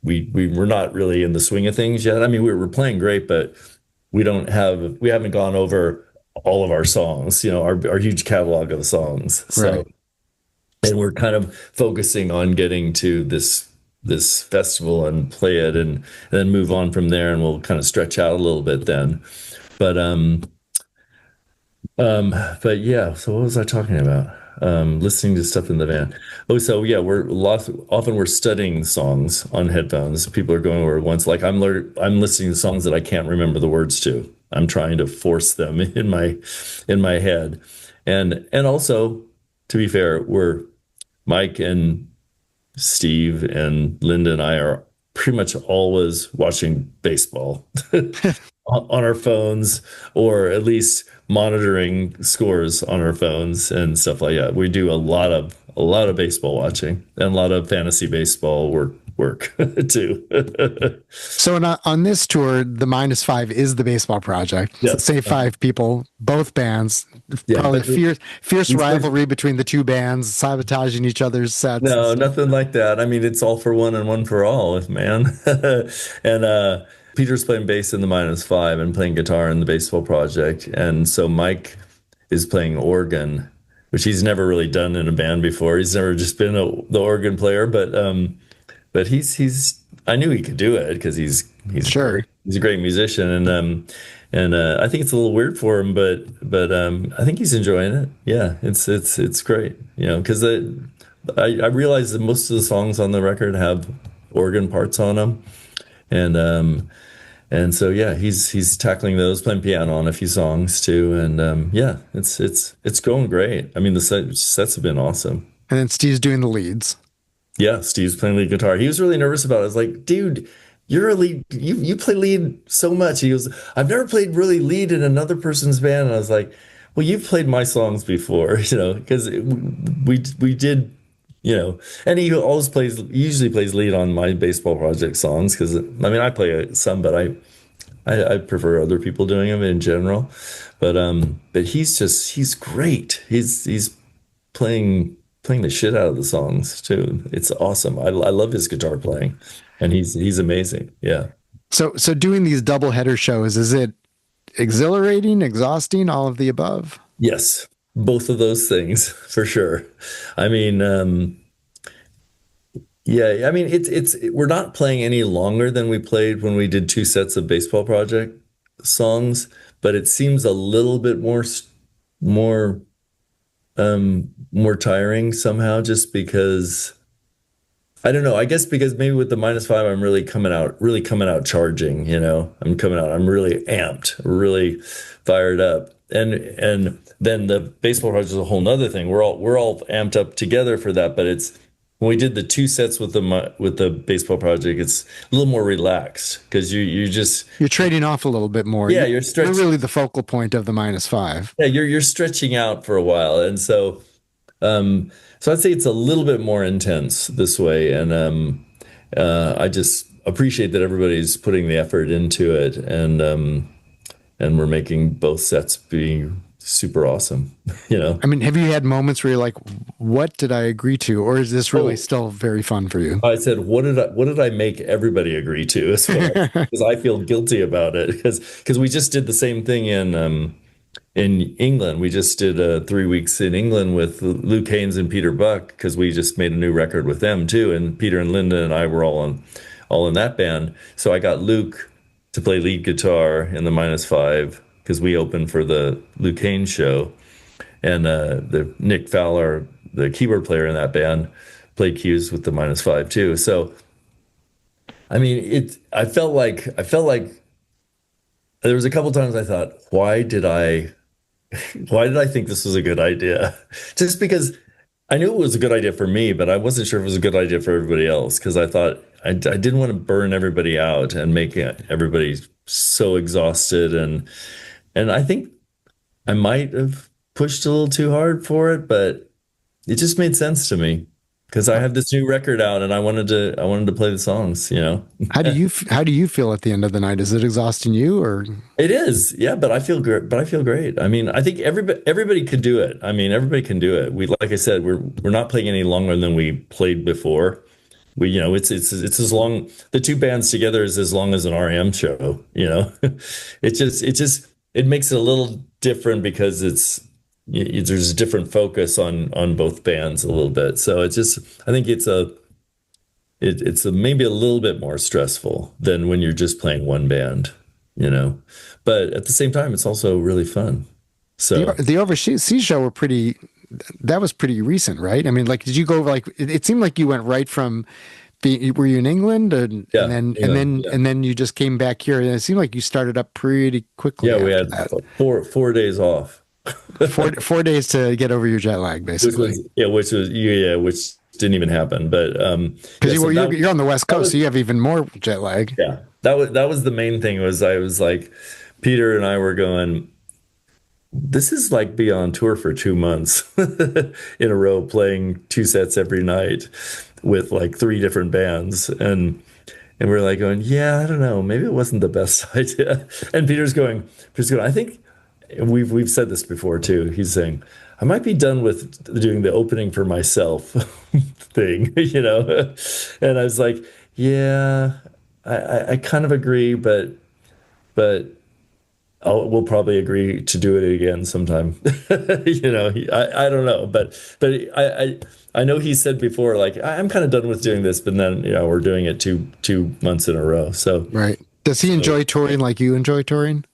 [SPEAKER 2] were not really in the swing of things yet. I mean, we were playing great, but we haven't gone over all of our songs, our huge catalog of songs. So,
[SPEAKER 1] Right.
[SPEAKER 2] and we're kind of focusing on getting to this festival and play it, and then move on from there, and we'll kind of stretch out a little bit then. But but yeah, so what was I talking about? Listening to stuff in the van. Oh, so yeah, often we're studying songs on headphones. People are going over it once. Like I'm listening to songs that I can't remember the words to. I'm trying to force them in my head. And also, to be fair, Mike and Steve and Linda and I are pretty much always watching baseball on our phones, or at least monitoring scores on our phones and stuff like that. We do a lot of baseball watching and a lot of fantasy baseball work too.
[SPEAKER 1] So on this tour, the -5 is the baseball project.
[SPEAKER 2] Yeah.
[SPEAKER 1] Say 5 people, both bands.
[SPEAKER 2] Yeah,
[SPEAKER 1] Probably fierce rivalry between the two bands, sabotaging each other's sets.
[SPEAKER 2] No, nothing like that. I mean, it's all for one and one for all, man. And Peter's playing bass in the -5 and playing guitar in the baseball project. And so Mike is playing organ, which he's never really done in a band before. He's never just been the organ player, but he's I knew he could do it because he's
[SPEAKER 1] Sure.
[SPEAKER 2] he's a great musician, and I think it's a little weird for him, but I think he's enjoying it. Yeah, it's great, because I realize that most of the songs on the record have organ parts on them, and so yeah, he's tackling those, playing piano on a few songs too, and yeah, it's going great. I mean, the sets have been awesome.
[SPEAKER 1] And then Steve's doing the leads.
[SPEAKER 2] Yeah, Steve's playing lead guitar. He was really nervous about it. I was like, dude, you're a lead. You play lead so much. He goes, I've never played really lead in another person's band. And I was like, well, you've played my songs before, because we did, and he usually plays lead on my baseball project songs. Because I mean, I play some, but I prefer other people doing them in general. But he's great. He's playing the shit out of the songs too. It's awesome. I love his guitar playing, and he's amazing. Yeah.
[SPEAKER 1] So doing these double header shows, is it exhilarating, exhausting, all of the above?
[SPEAKER 2] Yes, both of those things for sure. I mean, yeah. I mean, we're not playing any longer than we played when we did 2 sets of baseball project songs, but it seems a little bit more more tiring somehow, just because I don't know. I guess because maybe with the -5, I'm really coming out charging, I'm coming out, I'm really amped, really fired up. And then the baseball project is a whole nother thing. We're all amped up together for that, but it's when we did the 2 sets with the baseball project, it's a little more relaxed because you're
[SPEAKER 1] trading off a little bit more.
[SPEAKER 2] Yeah, you're stretching.
[SPEAKER 1] You're really the focal point of the -5.
[SPEAKER 2] Yeah, you're stretching out for a while, and so I'd say it's a little bit more intense this way, and I just appreciate that everybody's putting the effort into it, and we're making both sets be super awesome.
[SPEAKER 1] I mean, have you had moments where you're like, what did I agree to? Or is this really still very fun for you?
[SPEAKER 2] I said, what did I make everybody agree to as well? Because I feel guilty about it, because we just did the same thing in England. We just did 3 weeks in England with Luke Haines and Peter Buck, because we just made a new record with them too. And Peter and Linda and I were all in that band. So I got Luke to play lead guitar in the -5, because we opened for the Luke Haines show. and the Nick Fowler, the keyboard player in that band, played keys with the -5 too. So I mean, I felt like there was a couple times I thought, why did I think this was a good idea? Just because I knew it was a good idea for me, but I wasn't sure if it was a good idea for everybody else because I thought I didn't want to burn everybody out and make everybody so exhausted. And I think I might have pushed a little too hard for it, but it just made sense to me because I have this new record out and I wanted to play the songs, you know.
[SPEAKER 1] How do you feel at the end of the night? Is it exhausting you or?
[SPEAKER 2] It is, yeah, but I feel great. But I feel great. I mean, I think everybody could do it. I mean, everybody can do it. We, like I said, we're not playing any longer than we played before. We, you know, it's as long, the two bands together is as long as an REM show. You know, it makes it a little different because there's a different focus on both bands a little bit. So I think it's maybe a little bit more stressful than when you're just playing one band, you know. But at the same time, it's also really fun. So
[SPEAKER 1] The overseas show that was pretty recent, right? I mean, like, did you go like, it seemed like you went right from were you in England
[SPEAKER 2] yeah,
[SPEAKER 1] and then you just came back here and it seemed like you started up pretty quickly.
[SPEAKER 2] Yeah, we had
[SPEAKER 1] that.
[SPEAKER 2] 4 days off.
[SPEAKER 1] 4 days to get over your jet lag, basically.
[SPEAKER 2] Which didn't even happen. But
[SPEAKER 1] because you're on the West Coast, so you have even more jet lag.
[SPEAKER 2] Yeah, that was the main thing. I was like, Peter and I were going, this is like being on tour for 2 months in a row, playing 2 sets every night with like 3 different bands, and we're like going, yeah, I don't know, maybe it wasn't the best idea. And Peter's going, I think we've said this before too. He's saying, I might be done with doing the opening for myself thing, you know? And I was like, yeah, I kind of agree, but we'll probably agree to do it again sometime. You know, I don't know, but I know he said before, like, I'm kind of done with doing this, but then, you know, we're doing it two months in a row. So
[SPEAKER 1] right. Does he enjoy touring like you enjoy touring?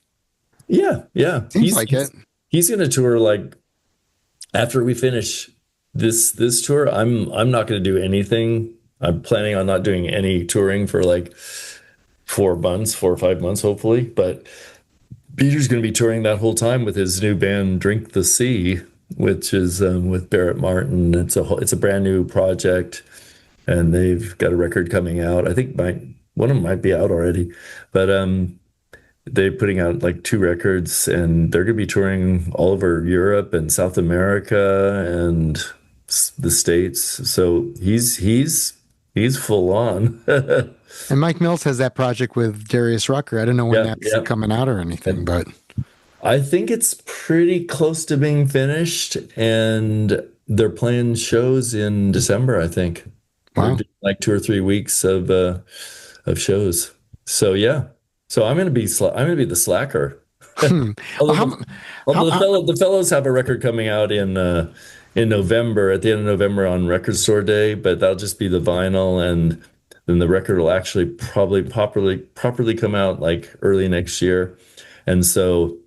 [SPEAKER 2] Yeah.
[SPEAKER 1] Seems like it.
[SPEAKER 2] He's going to tour like after we finish this tour. I'm not going to do anything. I'm planning on not doing any touring for like 4 or 5 months, hopefully. But Peter's going to be touring that whole time with his new band, Drink the Sea, which is with Barrett Martin. It's a brand new project, and they've got a record coming out. I think one of them might be out already, but they're putting out like 2 records, and they're going to be touring all over Europe and South America and the States. So he's full on.
[SPEAKER 1] And Mike Mills has that project with Darius Rucker. I don't know when that's coming out or anything, but
[SPEAKER 2] I think it's pretty close to being finished, and they're playing shows in December, I think.
[SPEAKER 1] Wow.
[SPEAKER 2] Like 2 or 3 weeks of shows. So yeah. So I'm gonna be the slacker. Although the fellows have a record coming out in November, at the end of November on Record Store Day, but that'll just be the vinyl, and then the record will actually probably properly come out like early next year. And so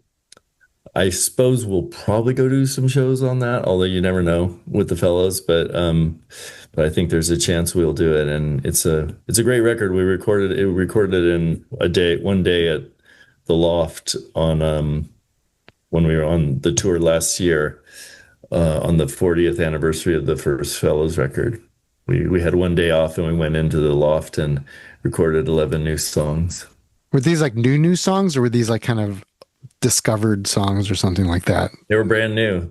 [SPEAKER 2] I suppose we'll probably go do some shows on that, although you never know with the fellows, but I think there's a chance we'll do it. And it's a great record. We recorded it in one day at the Loft on when we were on the tour last year, on the 40th anniversary of the first Fellows record. We had one day off and we went into the Loft and recorded 11 new songs.
[SPEAKER 1] Were these like new songs, or were these like kind of discovered songs or something like that?
[SPEAKER 2] They were brand new,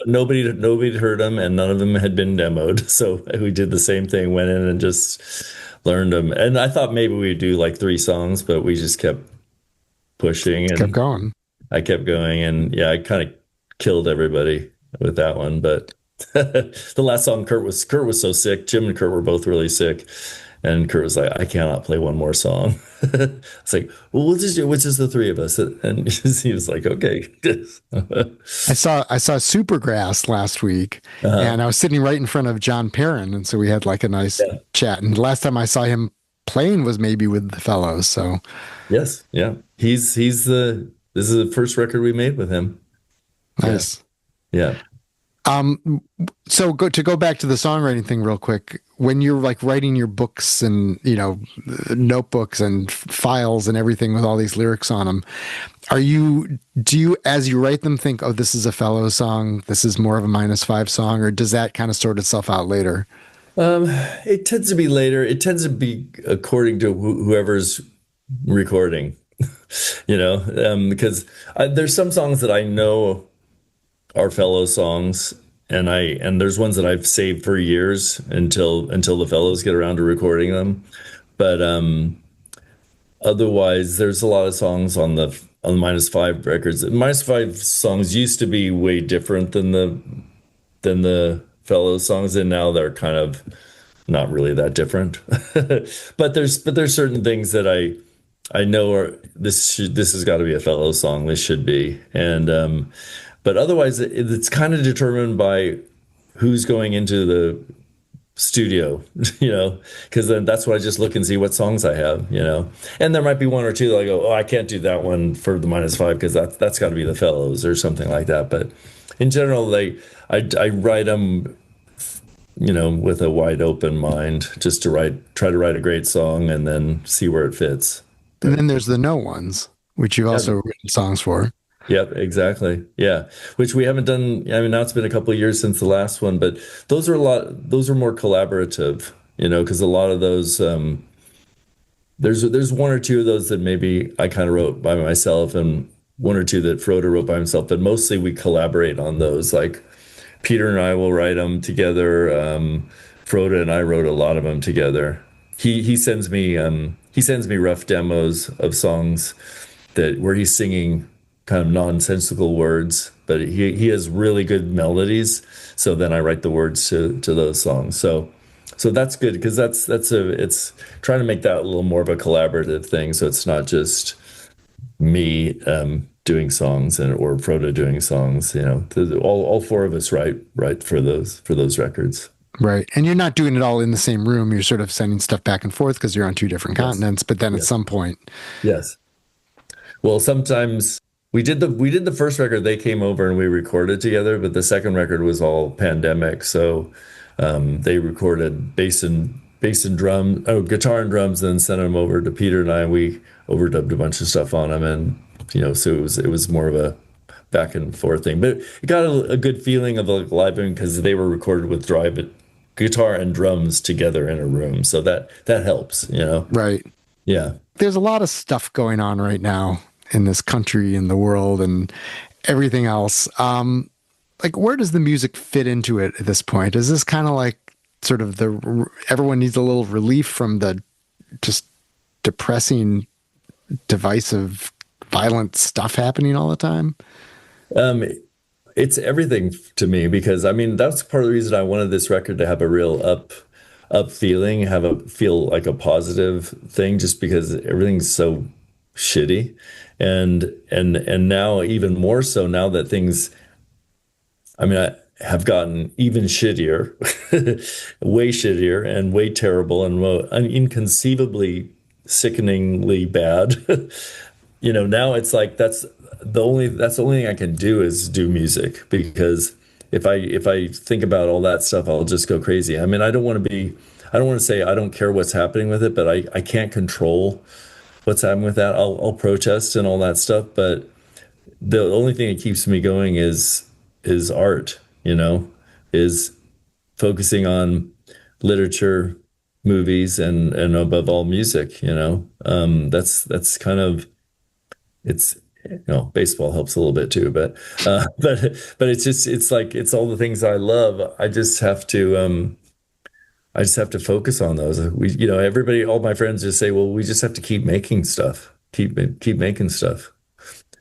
[SPEAKER 2] nobody had heard them, and none of them had been demoed. So we did the same thing, went in and just learned them. And I thought maybe we'd do like 3 songs, but we just kept pushing and
[SPEAKER 1] kept going.
[SPEAKER 2] I kept going, and yeah, I kind of killed everybody with that one. But the last song, Kurt was so sick. Jim and Kurt were both really sick. And Kurt was like, I cannot play one more song. It's like, well, we'll just do it with just the 3 of us. And he was like, okay.
[SPEAKER 1] I saw Supergrass last week, and I was sitting right in front of John Perrin. And so we had like a nice chat. And the last time I saw him playing was maybe with the fellows. So
[SPEAKER 2] yes. Yeah. This is the first record we made with him. Yeah.
[SPEAKER 1] Nice.
[SPEAKER 2] Yeah.
[SPEAKER 1] So to go back to the songwriting thing real quick, when you're like writing your books and, notebooks and files and everything with all these lyrics on them, do you, as you write them, think, oh, this is a fellow song, this is more of a -5 song, or does that kind of sort itself out later?
[SPEAKER 2] Um, it tends to be later. It tends to be according to whoever's recording, because there's some songs that I know are fellow songs, and there's ones that I've saved for years until the fellows get around to recording them. But otherwise, there's a lot of songs on the -5 records. -5 songs used to be way different than the fellow songs, and now they're kind of not really that different. But there's certain things that I know are this has got to be a fellow song. This should be. And but otherwise it's kind of determined by who's going into the studio, because then that's what I just look and see what songs I have. And there might be one or two that I go, oh, I can't do that one for the -5 because that's got to be the fellows or something like that. But in general, I write them, with a wide open mind, just to try to write a great song and then see where it fits.
[SPEAKER 1] And
[SPEAKER 2] But
[SPEAKER 1] then there's the no ones, which you've
[SPEAKER 2] yeah,
[SPEAKER 1] also written songs for.
[SPEAKER 2] yep, exactly. Yeah. Which we haven't done. I mean, now it's been a couple of years since the last one, but those are more collaborative, because a lot of those, there's one or two of those that maybe I kind of wrote by myself, and one or two that Frodo wrote by himself, but mostly we collaborate on those. Like Peter and I will write them together. Frodo and I wrote a lot of them together. He sends me rough demos of songs where he's singing kind of nonsensical words, but he has really good melodies. So then I write the words to those songs. So that's good because it's trying to make that a little more of a collaborative thing. So it's not just me doing songs or Frodo doing songs. All four of us write for those records.
[SPEAKER 1] Right. And you're not doing it all in the same room. You're sort of sending stuff back and forth because you're on two different
[SPEAKER 2] Yes.
[SPEAKER 1] continents. But then at
[SPEAKER 2] Yes.
[SPEAKER 1] some point,
[SPEAKER 2] Yes. Well, sometimes we did the first record. They came over and we recorded together, but the second record was all pandemic. So they recorded bass and drum, oh, guitar and drums, then sent them over to Peter and I. We overdubbed a bunch of stuff on them, and so it was more of a back and forth thing. But it got a good feeling of like live because they were recorded with guitar and drums together in a room, so that helps.
[SPEAKER 1] right.
[SPEAKER 2] Yeah.
[SPEAKER 1] There's a lot of stuff going on right now in this country, in the world, and everything else. Like, where does the music fit into it at this point? Is this kind of like sort of everyone needs a little relief from the just depressing, divisive, violent stuff happening all the time?
[SPEAKER 2] Um, it's everything to me because I mean that's part of the reason I wanted this record to have a real up feeling, feel like a positive thing, just because everything's so shitty, and now even more so now that things, I mean, I have gotten even shittier, way shittier and way terrible and inconceivably sickeningly bad. Now it's like that's the only thing I can do is do music because if I think about all that stuff, I'll just go crazy. I mean, I don't want to say I don't care what's happening with it, but I can't control what's happening with that. I'll protest and all that stuff, but the only thing that keeps me going is art, is focusing on literature, movies, and above all music. That's kind of it's baseball helps a little bit too, but it's like it's all the things I love. I just have to focus on those. Everybody, all my friends just say, well, we just have to keep making stuff, keep making stuff,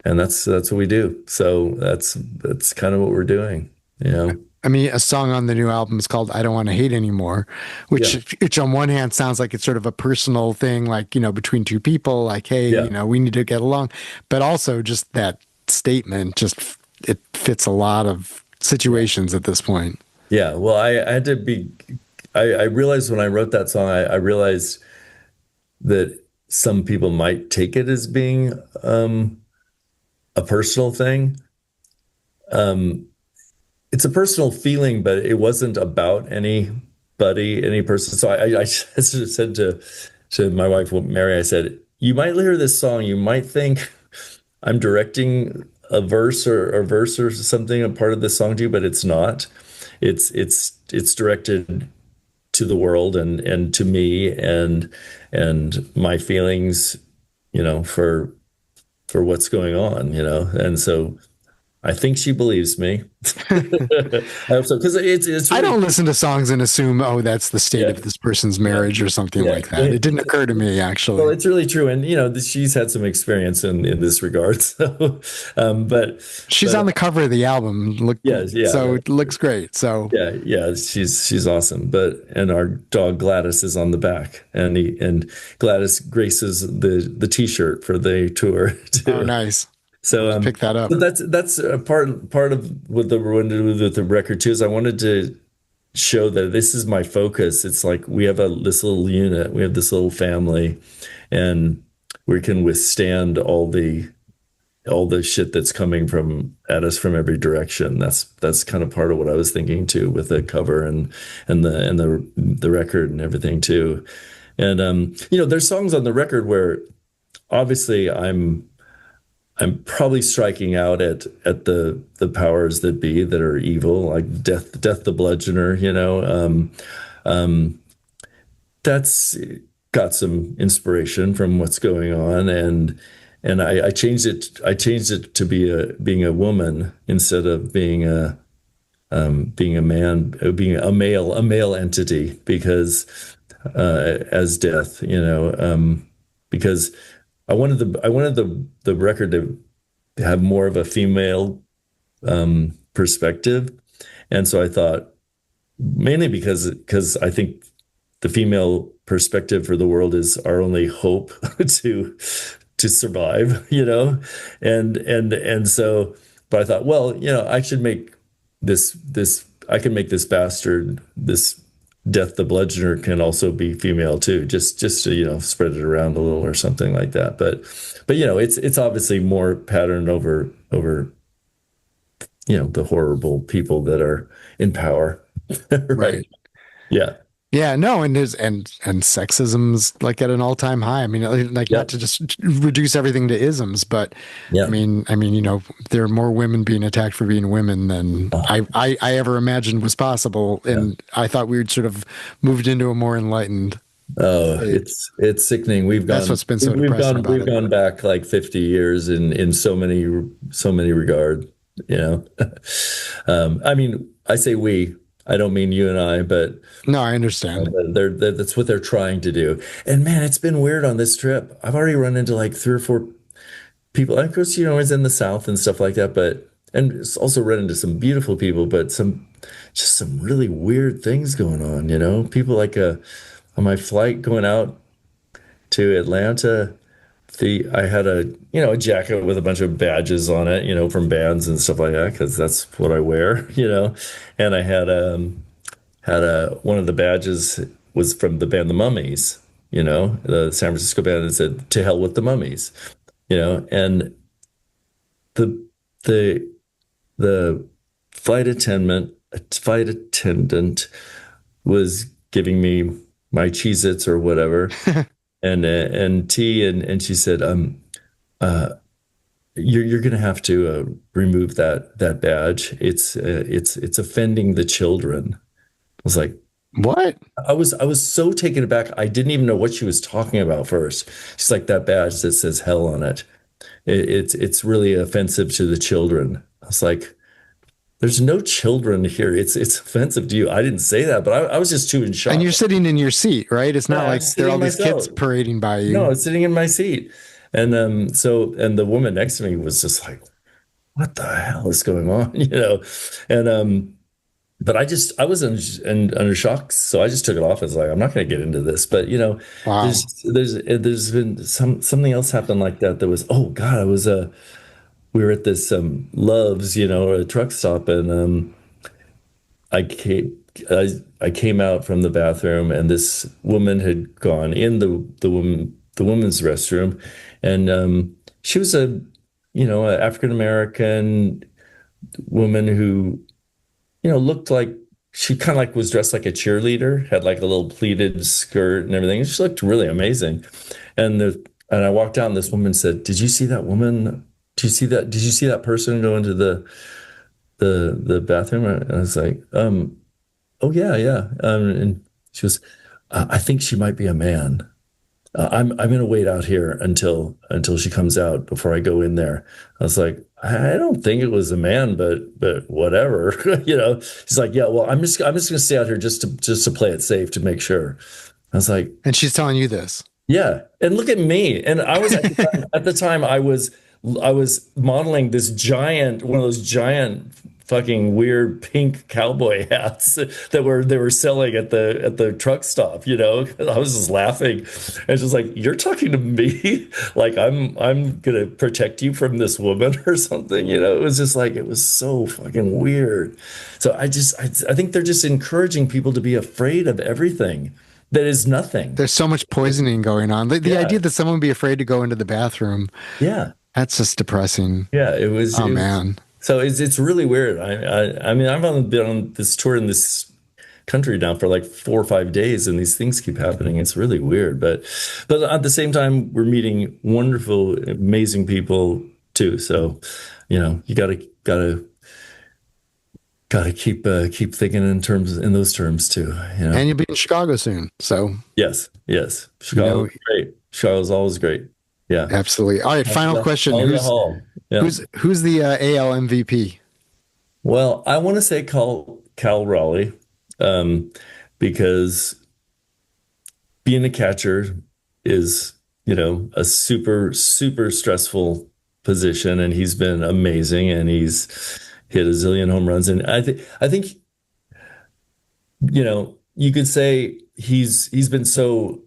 [SPEAKER 2] and that's what we do. So that's kind of what we're doing.
[SPEAKER 1] I mean, a song on the new album is called "I Don't Want to Hate Anymore,"
[SPEAKER 2] Yeah,
[SPEAKER 1] which on one hand sounds like it's sort of a personal thing, like between two people, like, hey,
[SPEAKER 2] yeah,
[SPEAKER 1] we need to get along, but also just that statement, it fits a lot of
[SPEAKER 2] yeah,
[SPEAKER 1] situations at this point.
[SPEAKER 2] yeah. Well, I had to be. I realized when I wrote that song, I realized that some people might take it as being a personal thing. um, it's a personal feeling, but it wasn't about any person. So I just said to my wife, well, Mary, I said, you might hear this song, you might think I'm directing a verse or something, a part of the song to you, but it's not. It's directed to the world and to me and my feelings, for what's going on, And so I think she believes me. I hope so, because it's
[SPEAKER 1] I
[SPEAKER 2] really,
[SPEAKER 1] don't listen to songs and assume, oh, that's the state
[SPEAKER 2] yeah,
[SPEAKER 1] of this person's
[SPEAKER 2] yeah,
[SPEAKER 1] marriage or something
[SPEAKER 2] yeah.
[SPEAKER 1] like that. It didn't occur to me,
[SPEAKER 2] Well,
[SPEAKER 1] actually.
[SPEAKER 2] it's really true, and she's had some experience in this regard. So, but
[SPEAKER 1] She's
[SPEAKER 2] but
[SPEAKER 1] on the cover of the album. Look,
[SPEAKER 2] yeah, yeah,
[SPEAKER 1] so it looks great. So
[SPEAKER 2] yeah, yeah. She's awesome. And our dog Gladys is on the back, and Gladys graces the T-shirt for the tour
[SPEAKER 1] oh,
[SPEAKER 2] too.
[SPEAKER 1] nice. I'll
[SPEAKER 2] So
[SPEAKER 1] have to pick that up.
[SPEAKER 2] but that's a part of what the wanted to do with the record too, is I wanted to show that this is my focus. It's like we have this little unit, we have this little family, and we can withstand all the shit that's coming from at us from every direction. That's kind of part of what I was thinking too, with the cover and the record and everything too. And there's songs on the record where obviously I'm probably striking out at the powers that be that are evil, like Death the Bludgeoner, that's got some inspiration from what's going on, and I changed it to being a woman instead of being a man, being a male entity, because as death, because I wanted the record to have more of a female perspective, and so I thought, mainly because I think the female perspective for the world is our only hope to survive, and so, but I thought, well, I should make this I can make this bastard, this Death the Bludgeoner, can also be female too, just to spread it around a little or something like that. But it's obviously more patterned over the horrible people that are in power. Right.
[SPEAKER 1] Right.
[SPEAKER 2] Yeah.
[SPEAKER 1] Yeah, no, and sexism's like at an all-time high. I mean, like, not
[SPEAKER 2] Yep.
[SPEAKER 1] to just reduce everything to isms, but
[SPEAKER 2] Yeah.
[SPEAKER 1] there are more women being attacked for being women than
[SPEAKER 2] Oh,
[SPEAKER 1] I ever imagined was possible.
[SPEAKER 2] yeah.
[SPEAKER 1] And I thought we would sort of moved into a more enlightened
[SPEAKER 2] Oh,
[SPEAKER 1] state.
[SPEAKER 2] it's sickening.
[SPEAKER 1] That's what's been so depressing about
[SPEAKER 2] We've
[SPEAKER 1] it.
[SPEAKER 2] gone back like 50 years in so many regard, you know. I mean, I say we. I don't mean you and I, but
[SPEAKER 1] No, I understand.
[SPEAKER 2] that's what they're trying to do. And man, it's been weird on this trip. I've already run into like three or four people. Of course, it's in the South and stuff like that, and it's also run into some beautiful people, but some really weird things going on, People like on my flight going out to Atlanta, I had a jacket with a bunch of badges on it, from bands and stuff like that, because that's what I wear, And I had one of the badges was from the band The Mummies, the San Francisco band, that said "To hell with the Mummies," and the the the flight attendant was giving me my Cheez-Its or whatever, and tea, and she said, uh, you're gonna have to remove that badge. It's offending the children. I was like,
[SPEAKER 1] What?
[SPEAKER 2] I was so taken aback. I didn't even know what she was talking about first. She's like, that badge that says hell on it. It's really offensive to the children. I was like, there's no children here. It's offensive to you. I didn't say that, but I was just too in shock.
[SPEAKER 1] And you're sitting in your seat, right? It's not
[SPEAKER 2] Yeah, I'm
[SPEAKER 1] like there are all
[SPEAKER 2] sitting
[SPEAKER 1] these kids
[SPEAKER 2] myself.
[SPEAKER 1] parading by
[SPEAKER 2] No, I
[SPEAKER 1] you.
[SPEAKER 2] was sitting in my seat. And the woman next to me was just like, what the hell is going on? And but I was under shock, so I just took it off as like, I'm not going to get into this. But
[SPEAKER 1] Wow.
[SPEAKER 2] there's been something else happened like that was, oh God, we were at this Love's, a truck stop, and I came I came out from the bathroom, and this woman had gone in the woman's restroom, and she was a African American woman who, looked like she kind of like was dressed like a cheerleader, had like a little pleated skirt and everything. She looked really amazing. And I walked down, this woman said, "Did you see that woman? Did you see that? Did you see that person go into the bathroom?" And I was like, "Oh yeah, yeah." And she goes, "I think she might be a man. I'm gonna wait out here until she comes out before I go in there." I was like, "I don't think it was a man, but whatever." She's like, "Yeah, well, I'm just gonna stay out here just to play it safe to make sure." I was like,
[SPEAKER 1] And she's telling you this.
[SPEAKER 2] yeah, and look at me. And I was at the time I was modeling this one of those giant fucking weird pink cowboy hats that they were selling at the truck stop. I was just laughing, and just like, "You're talking to me like I'm gonna protect you from this woman or something." It was just like, it was so fucking weird. So I think they're just encouraging people to be afraid of everything that is nothing.
[SPEAKER 1] There's so much poisoning going on. The idea that someone would be afraid to go into the bathroom.
[SPEAKER 2] Yeah.
[SPEAKER 1] That's just depressing.
[SPEAKER 2] Yeah, it was.
[SPEAKER 1] Oh, man.
[SPEAKER 2] So it's really weird. I mean, I've only been on this tour in this country now for like 4 or 5 days, and these things keep happening. It's really weird. But at the same time, we're meeting wonderful, amazing people too. So, you gotta keep thinking in those terms too.
[SPEAKER 1] And you'll be in Chicago soon. So
[SPEAKER 2] yes. Chicago, great. Chicago's always great. Yeah,
[SPEAKER 1] absolutely. All right, final question. Who's the AL MVP?
[SPEAKER 2] Well, I want to say Cal Raleigh, because being a catcher is, a super, super stressful position, and he's been amazing, and he's hit a zillion home runs. And I think, you could say he's been so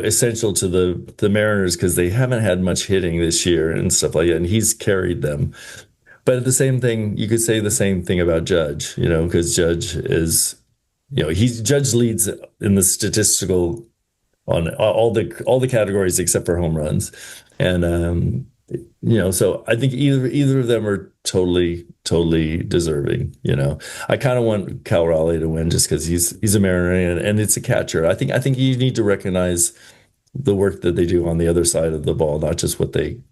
[SPEAKER 2] essential to the Mariners because they haven't had much hitting this year and stuff like that, and he's carried them. But at the same thing, you could say the same thing about Judge, because Judge is, Judge leads in the statistical on all the categories except for home runs, and so I think either of them are totally deserving. I kind of want Cal Raleigh to win just because he's a Mariner and it's a catcher. I think you need to recognize the work that they do on the other side of the ball, not just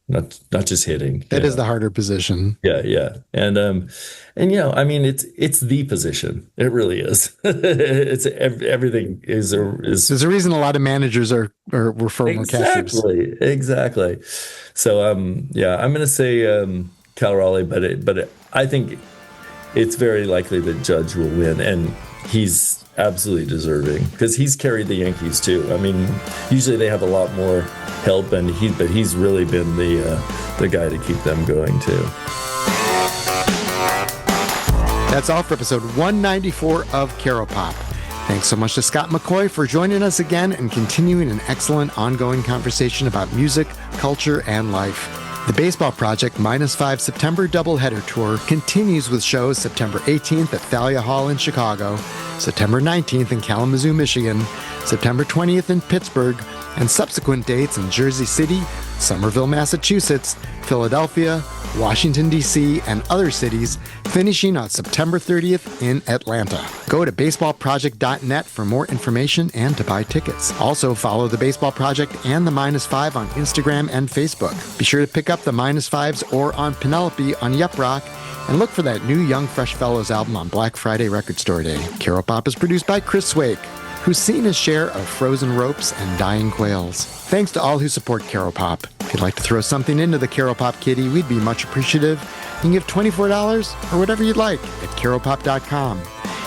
[SPEAKER 2] not just hitting.
[SPEAKER 1] That is the harder position.
[SPEAKER 2] Yeah. And I mean, it's the position. It really is. It's everything is.
[SPEAKER 1] There's a reason a lot of managers are former catchers.
[SPEAKER 2] Exactly. So I'm going to say Cal Raleigh, but I think it's very likely that Judge will win, and he's absolutely deserving because he's carried the Yankees too. I mean, usually they have a lot more help, but he's really been the guy to keep them going too.
[SPEAKER 1] That's all for episode 194 of Caropop. Thanks so much to Scott McCaughey for joining us again and continuing an excellent ongoing conversation about music, culture, and life. The Baseball Project -5 September Doubleheader Tour continues with shows September 18th at Thalia Hall in Chicago, September 19th in Kalamazoo, Michigan, September 20th in Pittsburgh, and subsequent dates in Jersey City, Somerville, Massachusetts, Philadelphia, Washington, D.C., and other cities, finishing on September 30th in Atlanta. Go to baseballproject.net for more information and to buy tickets. Also, follow the Baseball Project and the -5 on Instagram and Facebook. Be sure to pick up the -5's Oar On Penelope on Yep Roc, and look for that new Young Fresh Fellows album on Black Friday Record Store Day. Caropop is produced by Chris Swake, who's seen his share of frozen ropes and dying quails. Thanks to all who support Caropop. If you'd like to throw something into the Caropop kitty, we'd be much appreciative. You can give $24 or whatever you'd like at caropop.com.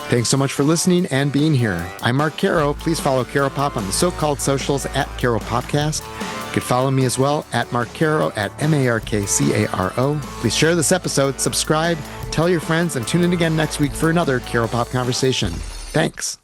[SPEAKER 1] Thanks so much for listening and being here. I'm Mark Caro. Please follow Caropop on the so-called socials at Caropopcast. You could follow me as well at Mark Caro at MarkCaro. Please share this episode, subscribe, tell your friends, and tune in again next week for another Caropop conversation. Thanks.